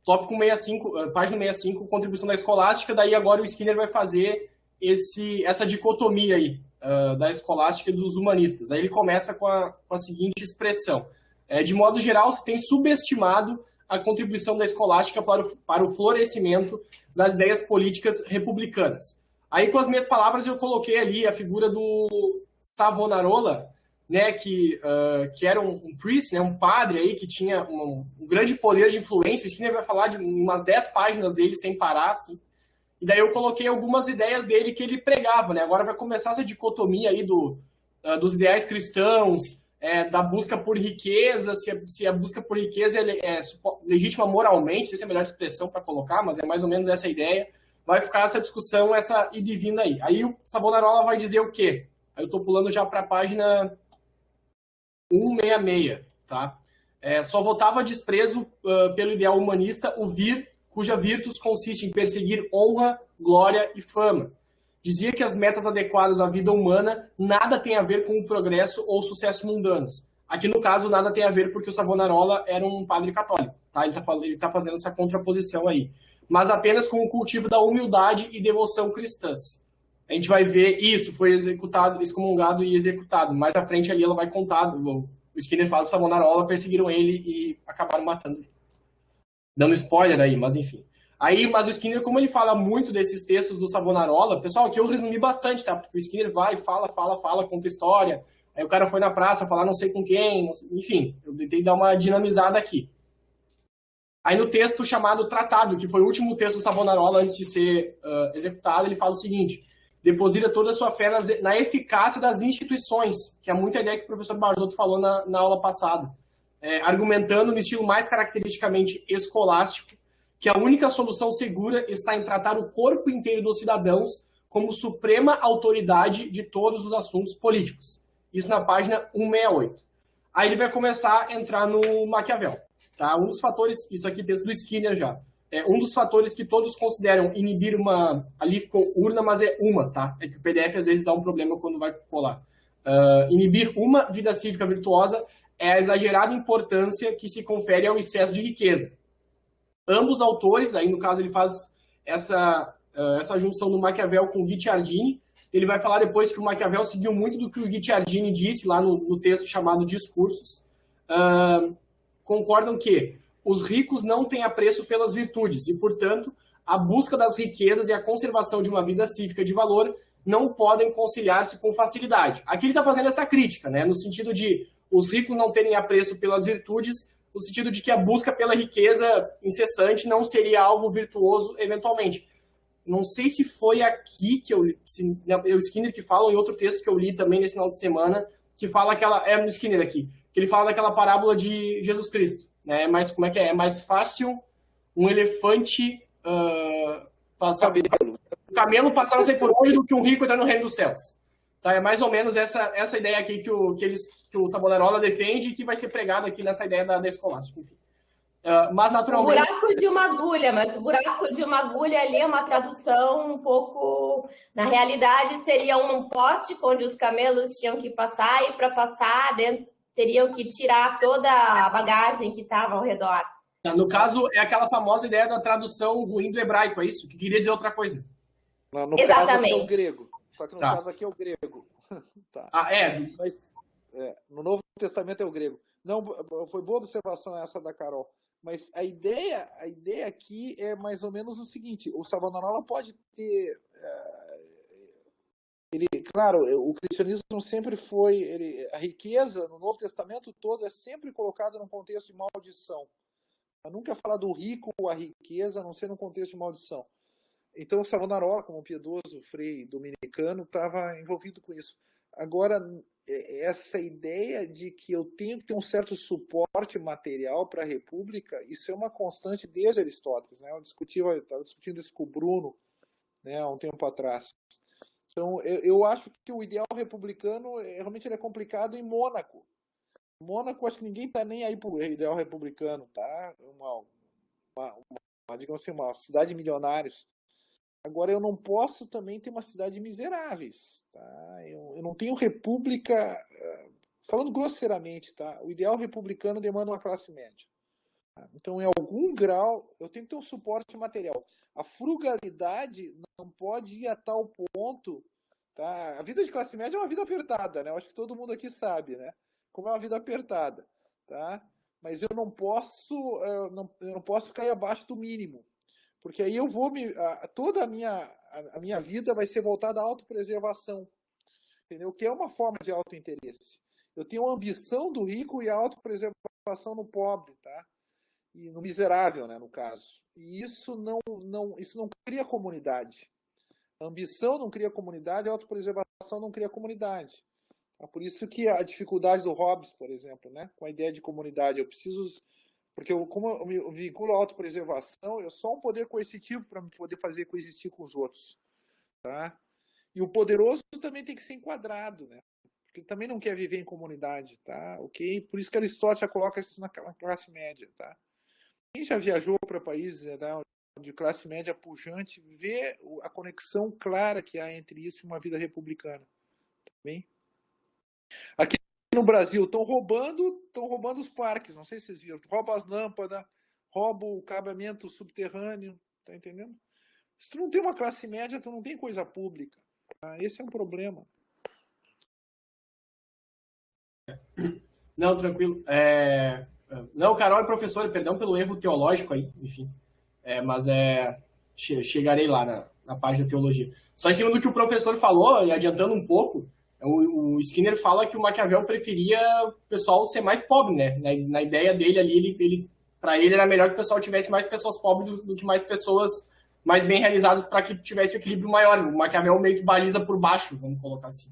Tópico 65, página 65, contribuição da escolástica, daí agora o Skinner vai fazer essa dicotomia aí, da escolástica e dos humanistas. Aí ele começa com a seguinte expressão. De modo geral, se tem subestimado a contribuição da escolástica para o florescimento das ideias políticas republicanas. Aí, com as minhas palavras, eu coloquei ali a figura do Savonarola, né, que era um priest, né, um padre aí que tinha um grande poder de influência. O Skinner vai falar de umas 10 páginas dele sem parar, assim. E daí eu coloquei algumas ideias dele que ele pregava, né? Agora vai começar essa dicotomia aí dos ideais cristãos, da busca por riqueza, se a busca por riqueza é legítima moralmente, não sei se é a melhor expressão para colocar, mas é mais ou menos essa a ideia. Vai ficar essa discussão, essa ida e vinda aí. Aí o Savonarola vai dizer o quê? Aí eu estou pulando já para a página 166, tá? Só votava desprezo pelo ideal humanista o vir, cuja virtus consiste em perseguir honra, glória e fama. Dizia que as metas adequadas à vida humana nada tem a ver com o progresso ou sucesso mundanos. Aqui, no caso, nada tem a ver porque o Savonarola era um padre católico, tá? Ele tá fazendo essa contraposição aí. Mas apenas com o cultivo da humildade e devoção cristãs. A gente vai ver isso, foi executado, excomungado e executado. Mais à frente ali ela vai contar. O Skinner fala que o Savonarola perseguiram ele e acabaram matando ele. Dando spoiler aí, mas enfim. Mas o Skinner, como ele fala muito desses textos do Savonarola, pessoal, aqui eu resumi bastante, tá? Porque o Skinner vai, fala, conta história. Aí o cara foi na praça falar não sei com quem, não sei, enfim, eu tentei dar uma dinamizada aqui. Aí no texto chamado Tratado, que foi o último texto do Savonarola antes de ser executado, ele fala o seguinte: deposita toda a sua fé na eficácia das instituições, que é muita ideia que o professor Barzotto falou na aula passada, argumentando no estilo mais caracteristicamente escolástico, que a única solução segura está em tratar o corpo inteiro dos cidadãos como suprema autoridade de todos os assuntos políticos. Isso na página 168. Aí ele vai começar a entrar no Maquiavel. Tá? Um dos fatores, isso aqui texto do Skinner já. um dos fatores que todos consideram inibir uma... Ali ficou urna, mas é uma, tá? É que o PDF às vezes dá um problema quando vai colar. Inibir uma vida cívica virtuosa é a exagerada importância que se confere ao excesso de riqueza. Ambos autores, aí no caso ele faz essa junção do Maquiavel com o Guicciardini. Ele vai falar depois que o Maquiavel seguiu muito do que o Guicciardini disse lá no texto chamado Discursos. Concordam que os ricos não têm apreço pelas virtudes e, portanto, a busca das riquezas e a conservação de uma vida cívica de valor não podem conciliar-se com facilidade. Aqui ele está fazendo essa crítica, né, no sentido de os ricos não terem apreço pelas virtudes, no sentido de que a busca pela riqueza incessante não seria algo virtuoso eventualmente. Não sei se foi aqui que o Skinner que fala, em outro texto que eu li também nesse final de semana, que fala no Skinner aqui, que ele fala daquela parábola de Jesus Cristo. Né? Mas como é que é? É mais fácil um elefante o camelo passar não sei por onde do que um rico entrar no reino dos céus. Tá? É mais ou menos essa ideia aqui que o Savonarola defende e que vai ser pregado aqui nessa ideia da escolástica. Enfim. Mas naturalmente... O buraco de uma agulha, mas o buraco de uma agulha ali é uma tradução um pouco... Na realidade, seria um pote onde os camelos tinham que passar e para passar dentro teriam que tirar toda a bagagem que estava ao redor. No caso, é aquela famosa ideia da tradução ruim do hebraico, é isso? Que queria dizer outra coisa. No Exatamente. caso aqui é o grego. Só que no caso aqui é o grego. Tá. Mas, no Novo Testamento é o grego. Não, foi boa observação essa da Carol. Mas a ideia aqui é mais ou menos o seguinte: o Savonarola pode ter... claro, o cristianismo sempre foi... a riqueza no Novo Testamento todo é sempre colocada num contexto de maldição. Eu nunca falar do rico ou a riqueza, a não ser num contexto de maldição. Então o Savonarola, como piedoso frei dominicano, estava envolvido com isso. Agora, essa ideia de que eu tenho que ter um certo suporte material para a República, isso é uma constante desde Aristóteles. Né? Eu estava discutindo isso com o Bruno, né, há um tempo atrás. Então, eu acho que o ideal republicano realmente é complicado em Mônaco. Mônaco, acho que ninguém está nem aí para o ideal republicano, tá? Digamos assim, uma cidade de milionários. Agora, eu não posso também ter uma cidade de miseráveis, tá? Eu não tenho república, falando grosseiramente, tá? O ideal republicano demanda uma classe média. Tá? Então, em algum grau, eu tenho que ter um suporte material. A frugalidade não pode ir a tal ponto, tá? A vida de classe média é uma vida apertada, né? Eu acho que todo mundo aqui sabe, né? Como é uma vida apertada, tá? Mas eu não posso cair abaixo do mínimo, porque aí eu vou toda a minha vida vai ser voltada à autopreservação, entendeu? Que é uma forma de autointeresse. Eu tenho a ambição do rico e a autopreservação no pobre, tá? E no miserável, né, no caso. E isso não cria comunidade. A ambição não cria comunidade, a autopreservação não cria comunidade. É por isso que a dificuldade do Hobbes, por exemplo, né, com a ideia de comunidade, eu preciso... Porque como eu me vinculo à autopreservação, eu sou um poder coercitivo para poder fazer coexistir com os outros. Tá? E o poderoso também tem que ser enquadrado, né? Porque ele também não quer viver em comunidade. Tá? Okay? Por isso que Aristóteles já coloca isso na classe média. Tá? Quem já viajou para países, né, de classe média pujante, vê a conexão clara que há entre isso e uma vida republicana. Tá bem? Aqui no Brasil estão roubando os parques, não sei se vocês viram, roubam as lâmpadas, roubam o cabeamento subterrâneo, tá entendendo? Se tu não tem uma classe média, tu não tem coisa pública, tá? Esse é um problema. Não, tranquilo. Não, o Carol é professor, perdão pelo erro teológico aí, enfim, mas chegarei lá na página de teologia. Só em cima do que o professor falou, e adiantando um pouco, o Skinner fala que o Maquiavel preferia o pessoal ser mais pobre, né? Na ideia dele ali, para ele era melhor que o pessoal tivesse mais pessoas pobres do que mais pessoas mais bem realizadas para que tivesse um equilíbrio maior. O Maquiavel meio que baliza por baixo, vamos colocar assim.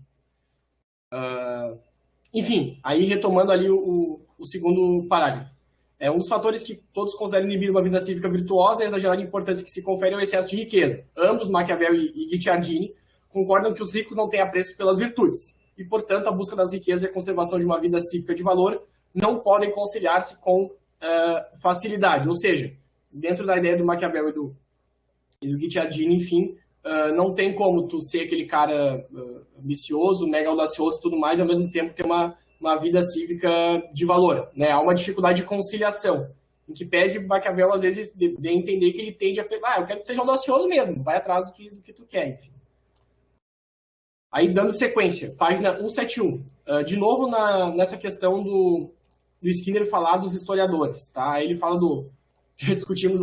Enfim, aí retomando ali o segundo parágrafo. Um dos fatores que todos consideram inibir uma vida cívica virtuosa é a exagerada importância que se confere ao excesso de riqueza. Ambos, Maquiavel e Guicciardini, concordam que os ricos não têm apreço pelas virtudes e, portanto, a busca das riquezas e a conservação de uma vida cívica de valor não podem conciliar-se com facilidade. Ou seja, dentro da ideia do Maquiavel e do Guicciardini, enfim, não tem como tu ser aquele cara ambicioso, mega audacioso e tudo mais, e ao mesmo tempo ter uma vida cívica de valor, né? Há uma dificuldade de conciliação, em que pese o Maquiavel, às vezes, de entender que ele tende a... eu quero que seja audacioso mesmo, vai atrás do que tu quer, enfim. Aí, dando sequência, página 171. De novo, nessa questão do Skinner falar dos historiadores, tá? Aí ele fala já discutimos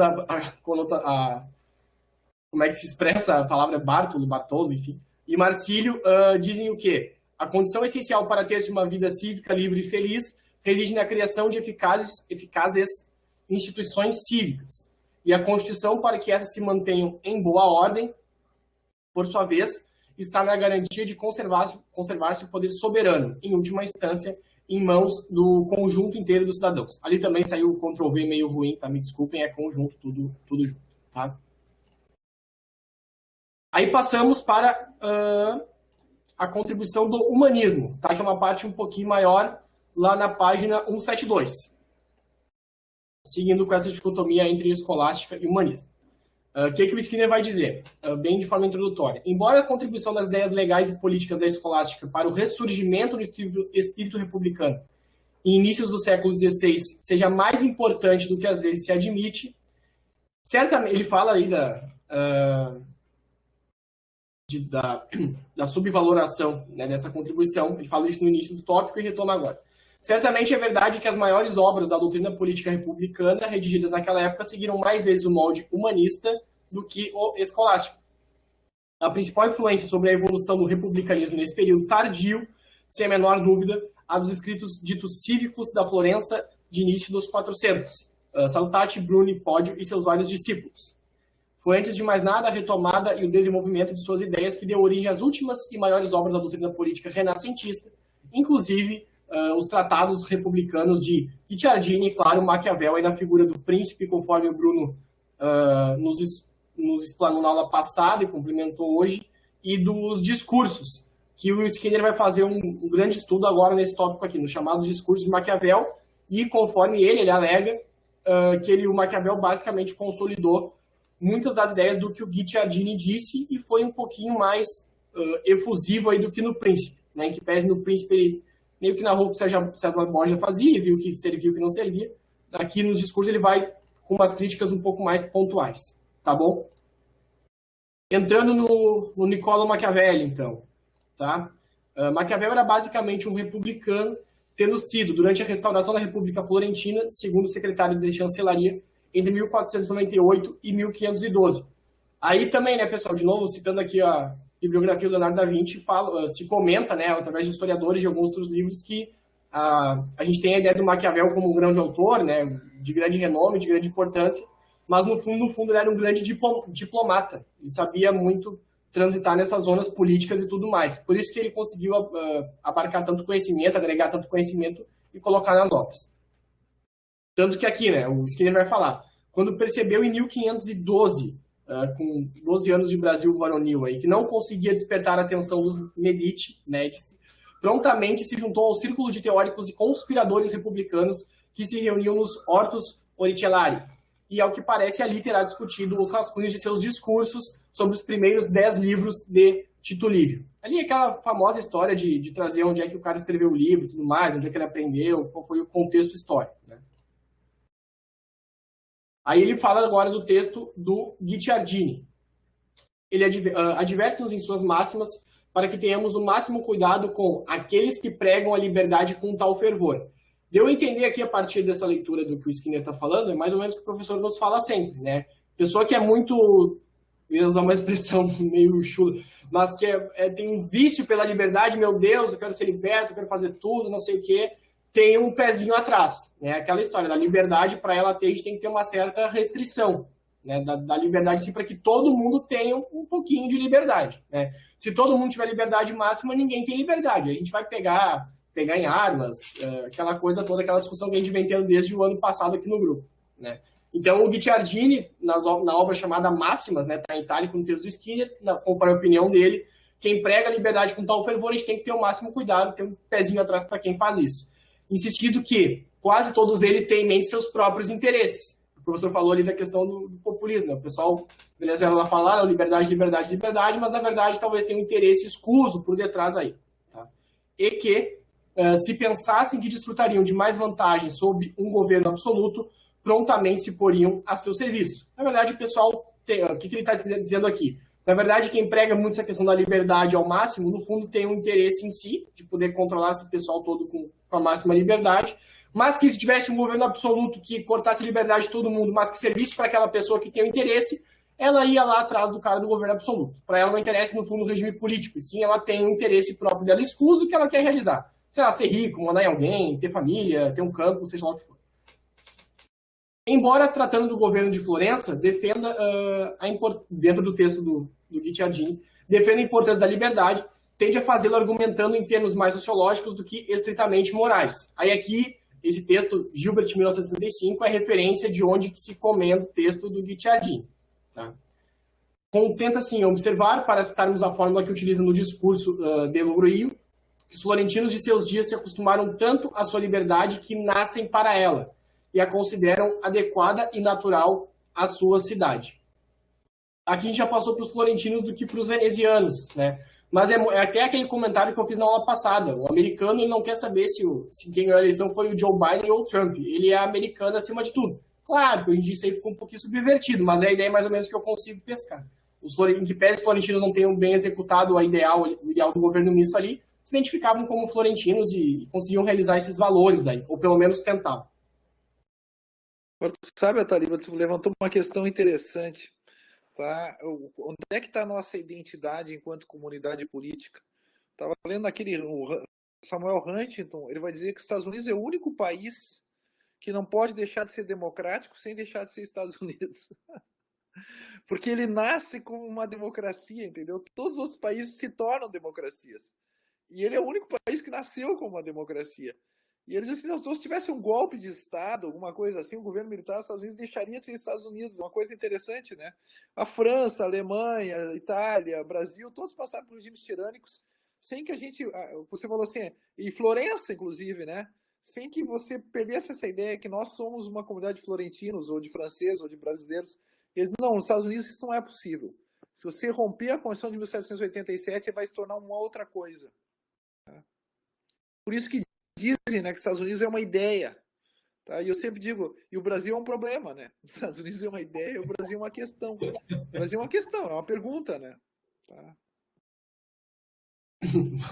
como é que se expressa a palavra Bartolo, enfim. E Marcílio dizem o quê? A condição essencial para ter-se uma vida cívica livre e feliz reside na criação de eficazes instituições cívicas. E a Constituição, para que essas se mantenham em boa ordem, por sua vez, está na garantia de conservar-se o poder soberano, em última instância, em mãos do conjunto inteiro dos cidadãos. Ali também saiu o Ctrl+V meio ruim, tá? Me desculpem, é conjunto, tudo junto, tá? Aí passamos para a contribuição do humanismo, tá? Que é uma parte um pouquinho maior, lá na página 172. Seguindo com essa dicotomia entre escolástica e humanismo. O que o Skinner vai dizer? Bem de forma introdutória. Embora a contribuição das ideias legais e políticas da escolástica para o ressurgimento do espírito republicano em inícios do século XVI seja mais importante do que às vezes se admite, certamente, ele fala aí da subvaloração, né, dessa contribuição, ele fala isso no início do tópico e retoma agora. Certamente é verdade que as maiores obras da doutrina política republicana, redigidas naquela época, seguiram mais vezes o molde humanista do que o escolástico. A principal influência sobre a evolução do republicanismo nesse período tardio, sem a menor dúvida, a dos escritos ditos cívicos da Florença de início dos 400, Salutati, Bruni, Pódio e seus vários discípulos. Foi, antes de mais nada, a retomada e o desenvolvimento de suas ideias que deu origem às últimas e maiores obras da doutrina política renascentista, inclusive os tratados republicanos de Guicciardini e, claro, Maquiavel, aí na figura do príncipe, conforme o Bruno nos explanou na aula passada e complementou hoje, e dos discursos, que o Skinner vai fazer um grande estudo agora nesse tópico aqui, no chamado discurso de Maquiavel, e conforme ele alega que o Maquiavel basicamente consolidou muitas das ideias do que o Guicciardini disse e foi um pouquinho mais efusivo aí do que no Príncipe, né? Em que pese no Príncipe ele meio que narrou o que César Borgia fazia, viu o que servia e o que não servia. Aqui nos discursos ele vai com umas críticas um pouco mais pontuais, tá bom? Entrando no Niccolo Machiavelli, então, tá? Maquiavel era basicamente um republicano, tendo sido, durante a restauração da República Florentina, segundo o secretário de chancelaria, entre 1498 e 1512. Aí também, né, pessoal, de novo, citando aqui a bibliografia do Leonardo da Vinci, se comenta, né, através de historiadores de alguns outros livros, que a gente tem a ideia do Maquiavel como um grande autor, né, de grande renome, de grande importância, mas no fundo ele era um grande diplomata. Ele sabia muito transitar nessas zonas políticas e tudo mais. Por isso que ele conseguiu abarcar tanto conhecimento, agregar tanto conhecimento e colocar nas obras. Tanto que aqui, né, o Skinner vai falar, quando percebeu em 1512, com 12 anos de Brasil varonil, aí, que não conseguia despertar a atenção dos Medici, Médici, prontamente se juntou ao círculo de teóricos e conspiradores republicanos que se reuniam nos Hortus Oricellari, e, ao que parece, ali terá discutido os rascunhos de seus discursos sobre os primeiros 10 livros de Tito Livio. Ali aquela famosa história de trazer onde é que o cara escreveu o livro e tudo mais, onde é que ele aprendeu, qual foi o contexto histórico, né? Aí ele fala agora do texto do Guicciardini. Ele adverte-nos em suas máximas para que tenhamos o máximo cuidado com aqueles que pregam a liberdade com tal fervor. Deu a entender aqui, a partir dessa leitura do que o Skinner está falando, é mais ou menos o que o professor nos fala sempre, né? Pessoa que é muito, eu ia usar uma expressão meio chula, mas que tem um vício pela liberdade, meu Deus, eu quero ser liberto, eu quero fazer tudo, não sei o quê, tem um pezinho atrás, né? Aquela história da liberdade, para ela ter, a gente tem que ter uma certa restrição, né? Da liberdade, sim, para que todo mundo tenha um pouquinho de liberdade, né? Se todo mundo tiver liberdade máxima, ninguém tem liberdade. A gente vai pegar em armas, aquela coisa toda, aquela discussão que a gente vem tendo desde o ano passado aqui no grupo, né? Então, o Guicciardini, na obra chamada Máximas, né, tá em itálico no texto do Skinner, conforme a opinião dele, quem prega a liberdade com tal fervor, a gente tem que ter o máximo cuidado, ter um pezinho atrás para quem faz isso. Insistindo que quase todos eles têm em mente seus próprios interesses. professor falou ali da questão do populismo, né? O pessoal venezuelano fala, liberdade, liberdade, liberdade, mas na verdade talvez tenha um interesse escuso por detrás aí. Tá? E que, se pensassem que desfrutariam de mais vantagens sob um governo absoluto, prontamente se poriam a seu serviço. Na verdade, o pessoal, o que ele está dizendo aqui? Na verdade, quem prega muito essa questão da liberdade ao máximo, no fundo tem um interesse em si, de poder controlar esse pessoal todo com a máxima liberdade, mas que se tivesse um governo absoluto que cortasse a liberdade de todo mundo, mas que servisse para aquela pessoa que tem o interesse, ela ia lá atrás do cara do governo absoluto. Para ela não interessa, no fundo, o regime político, e sim ela tem um interesse próprio dela escuso que ela quer realizar. Sei lá, ser rico, mandar em alguém, ter família, ter um campo, seja lá o que for. Embora, tratando do governo de Florença, defenda, dentro do texto do Guicciardini, defenda a importância da liberdade, tende a fazê-lo argumentando em termos mais sociológicos do que estritamente morais. Aí aqui, esse texto, Gilbert, 1965, é referência de onde que se comenta o texto do Guicciardini. Tá? Tenta, assim, observar, para citarmos a fórmula que utiliza no discurso de Logruio, que os florentinos de seus dias se acostumaram tanto à sua liberdade que nascem para ela, e a consideram adequada e natural à sua cidade. Aqui a gente já passou para os florentinos do que para os venezianos, né? Mas é até aquele comentário que eu fiz na aula passada. O americano ele não quer saber se quem ganhou a eleição foi o Joe Biden ou o Trump. Ele é americano acima de tudo. Claro que hoje em dia isso aí ficou um pouquinho subvertido, mas é a ideia mais ou menos que eu consigo pescar. Em que pese os florentinos não tenham bem executado o ideal do governo misto ali, se identificavam como florentinos e conseguiam realizar esses valores aí, ou pelo menos tentavam. Agora, tu sabe, Ataliba, tu levantou uma questão interessante. Tá? Onde é que está a nossa identidade enquanto comunidade política? Estava lendo aquele Samuel Huntington, ele vai dizer que os Estados Unidos é o único país que não pode deixar de ser democrático sem deixar de ser Estados Unidos. Porque ele nasce como uma democracia, entendeu? Todos os países se tornam democracias. E ele é o único país que nasceu como uma democracia. E eles dizem assim, se tivesse um golpe de Estado, alguma coisa assim, o governo militar dos Estados Unidos deixaria de ser Estados Unidos. Uma coisa interessante, né? A França, a Alemanha, a Itália, o Brasil, todos passaram por regimes tirânicos sem que a gente... Você falou assim, e Florença, inclusive, né? Sem que você perdesse essa ideia que nós somos uma comunidade de florentinos, ou de franceses, ou de brasileiros. Eles, não, nos Estados Unidos isso não é possível. Se você romper a Constituição de 1787, vai se tornar uma outra coisa. Por isso que dizem, né, que os Estados Unidos é uma ideia. Tá? E eu sempre digo, e o Brasil é um problema, né? Os Estados Unidos é uma ideia e o Brasil é uma questão. O Brasil é uma questão, é uma pergunta, né? Tá?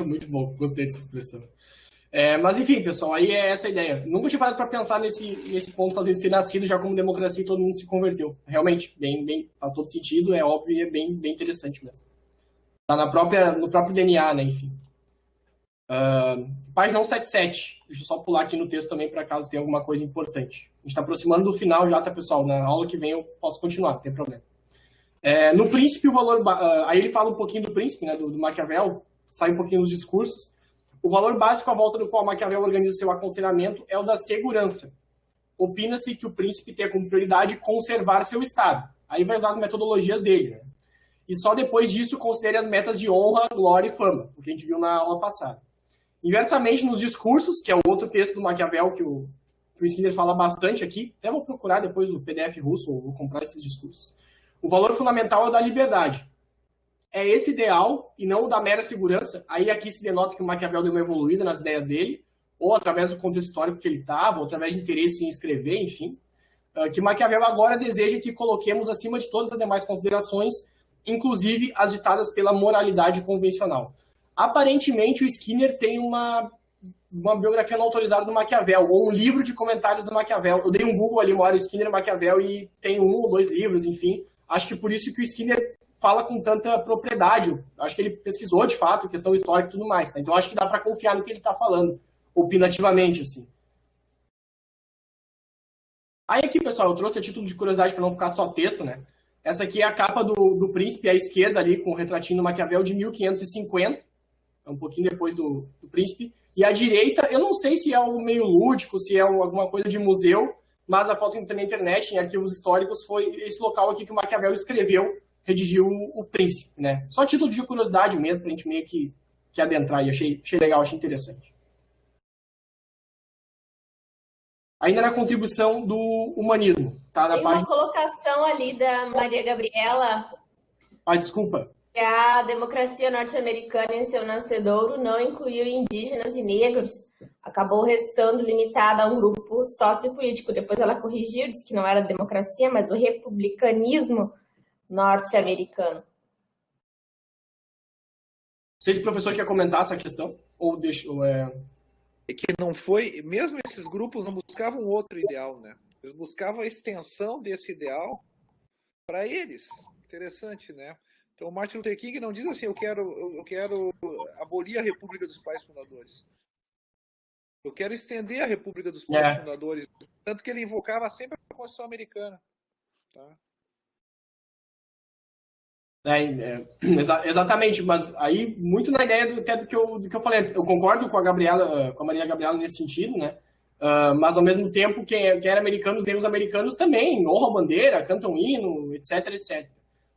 Muito bom, gostei dessa expressão. Mas enfim, pessoal, aí é essa a ideia. Nunca tinha parado para pensar nesse ponto dos Estados Unidos ter nascido já como democracia e todo mundo se converteu. Realmente, faz todo sentido, é óbvio e é bem interessante mesmo. Tá no próprio DNA, né, enfim. Página 177. Deixa eu só pular aqui no texto também, para caso tenha alguma coisa importante. A gente está aproximando do final já, tá, pessoal? Na aula que vem eu posso continuar, não tem problema. No Príncipe, o valor... aí ele fala um pouquinho do Príncipe, né, do Maquiavel, sai um pouquinho dos discursos. O valor básico à volta do qual Maquiavel organiza seu aconselhamento é o da segurança. Opina-se que o príncipe tem como prioridade conservar seu estado. Aí vai usar as metodologias dele, né? E só depois disso considere as metas de honra, glória e fama, o que a gente viu na aula passada. Inversamente, nos discursos, que é o outro texto do Maquiavel que o Skinner fala bastante aqui, até vou procurar depois o PDF russo, ou vou comprar esses discursos. O valor fundamental é o da liberdade. É esse ideal, e não o da mera segurança. Aí aqui se denota que o Maquiavel deu uma evoluída nas ideias dele, ou através do contexto histórico que ele estava, ou através de interesse em escrever, enfim. Que Maquiavel agora deseja que coloquemos acima de todas as demais considerações, inclusive as ditadas pela moralidade convencional. Aparentemente, o Skinner tem uma biografia não autorizada do Maquiavel, ou um livro de comentários do Maquiavel. Eu dei um Google ali, uma hora, Skinner e Maquiavel, e tem 1 ou 2 livros, enfim. Acho que por isso que o Skinner fala com tanta propriedade. Acho que ele pesquisou, de fato, questão histórica e tudo mais. Tá? Então, acho que dá para confiar no que ele está falando, opinativamente, assim. Aí aqui, pessoal, eu trouxe a título de curiosidade para não ficar só texto, né? Essa aqui é a capa do Príncipe, à esquerda ali, com o retratinho do Maquiavel de 1550, um pouquinho depois do Príncipe. E à direita, eu não sei se é algo meio lúdico, se é alguma coisa de museu, mas a foto que tem na internet, em arquivos históricos, foi esse local aqui que o Maquiavel escreveu, redigiu o Príncipe, né? Só título de curiosidade mesmo, pra gente meio que adentrar, e achei legal, achei interessante. Ainda na contribuição do humanismo, tá? Da Tem página... uma colocação ali da Maria Gabriela, Desculpa. que a democracia norte-americana em seu nascedouro não incluiu indígenas e negros, acabou restando limitada a um grupo sociopolítico. Depois ela corrigiu, disse que não era democracia, mas o republicanismo norte-americano. Não sei se o professor quer comentar essa questão, ou deixa... É que não foi, mesmo esses grupos não buscavam outro ideal, né? Eles buscavam a extensão desse ideal para eles. Interessante, né? Então, Martin Luther King não diz assim, eu quero abolir a República dos Pais Fundadores. Eu quero estender a República dos Pais Fundadores. Tanto que ele invocava sempre a Constituição Americana. Tá? Exatamente, mas aí muito na ideia do que eu falei antes. Eu concordo com a Gabriela, com a Maria Gabriela nesse sentido, né? Mas ao mesmo tempo, quem era americano, os negros americanos também honram a bandeira, cantam hino, etc, etc.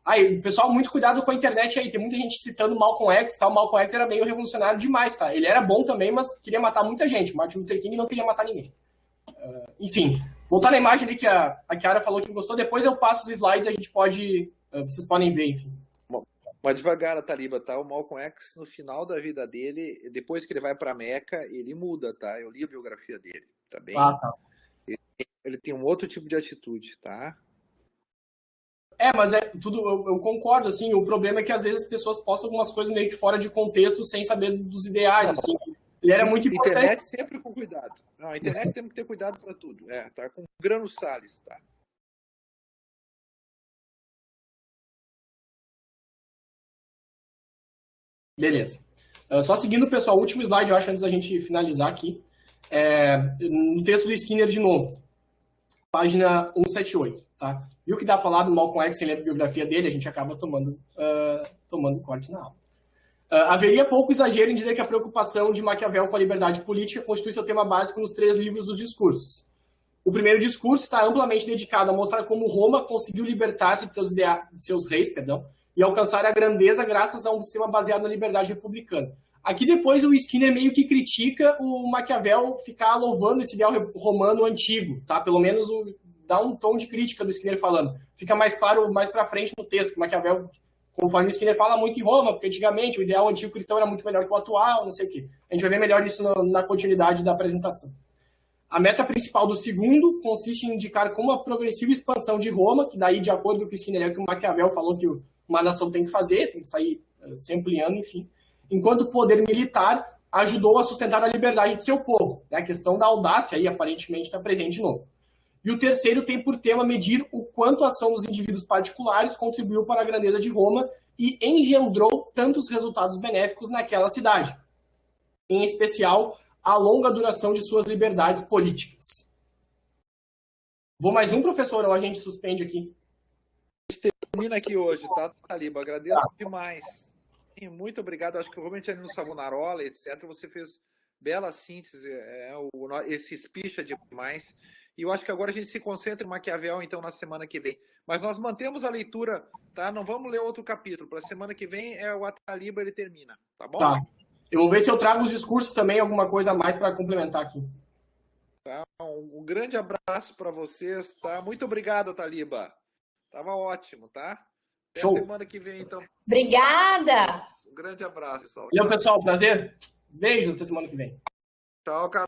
Aí, pessoal, muito cuidado com a internet aí. Tem muita gente citando Malcolm X, tá? O Malcolm X era meio revolucionário demais, tá? Ele era bom também, mas queria matar muita gente. Martin Luther King não queria matar ninguém. Enfim, voltar na imagem ali que a Chiara falou que gostou. Depois eu passo os slides e a gente pode... vocês podem ver, enfim. Bom, mas devagar, Taliba, tá? O Malcolm X, no final da vida dele, depois que ele vai para Meca, ele muda, tá? Eu li a biografia dele, tá bem? Tá. Ele tem um outro tipo de atitude, tá? Mas eu concordo, assim, o problema é que às vezes as pessoas postam algumas coisas meio que fora de contexto, sem saber dos ideais, assim. Ele era muito importante. Internet sempre com cuidado. Não, a internet temos que ter cuidado para tudo. Tá com grano Salles, tá? Beleza. Só seguindo, pessoal, o último slide, eu acho, antes da gente finalizar aqui. No texto do Skinner, de novo. Página 178, tá? E o que dá a falar do Malcolm X, sem ler a biografia dele, a gente acaba tomando corte na aula. Haveria pouco exagero em dizer que a preocupação de Maquiavel com a liberdade política constitui seu tema básico nos 3 livros dos discursos. O primeiro discurso está amplamente dedicado a mostrar como Roma conseguiu libertar-se de seus reis, e alcançar a grandeza graças a um sistema baseado na liberdade republicana. Aqui depois o Skinner meio que critica o Maquiavel ficar louvando esse ideal romano antigo, tá? Pelo menos dá um tom de crítica do Skinner falando. Fica mais claro mais para frente no texto, que Maquiavel, conforme o Skinner fala muito em Roma, porque antigamente o ideal antigo cristão era muito melhor que o atual, não sei o quê. A gente vai ver melhor isso na continuidade da apresentação. A meta principal do segundo consiste em indicar como a progressiva expansão de Roma, que daí, de acordo com o Skinner, é o que o Maquiavel falou que uma nação tem que fazer, tem que sair se ampliando, enfim. Enquanto o poder militar ajudou a sustentar a liberdade de seu povo. A questão da audácia aí, aparentemente, está presente de novo. E o terceiro tem por tema medir o quanto a ação dos indivíduos particulares contribuiu para a grandeza de Roma e engendrou tantos resultados benéficos naquela cidade. Em especial, a longa duração de suas liberdades políticas. Vou mais um, professor, ou a gente suspende aqui? Termina aqui hoje, tá, Taliba? Agradeço demais. Muito obrigado. Acho que realmente ali no Savonarola, etc., você fez bela síntese. Esse speech é demais. E eu acho que agora a gente se concentra em Maquiavel, então, na semana que vem. Mas nós mantemos a leitura, tá? Não vamos ler outro capítulo. Para a semana que vem, o Taliba, ele termina. Tá bom? Tá. Eu vou ver se eu trago os discursos também, alguma coisa a mais para complementar aqui. Tá? Um grande abraço para vocês, tá? Muito obrigado, Taliba. Tava ótimo, tá? Até Show. semana que vem, então. Obrigada! Um grande abraço, pessoal. Valeu, pessoal. Prazer. Beijos até semana que vem. Tchau, cara.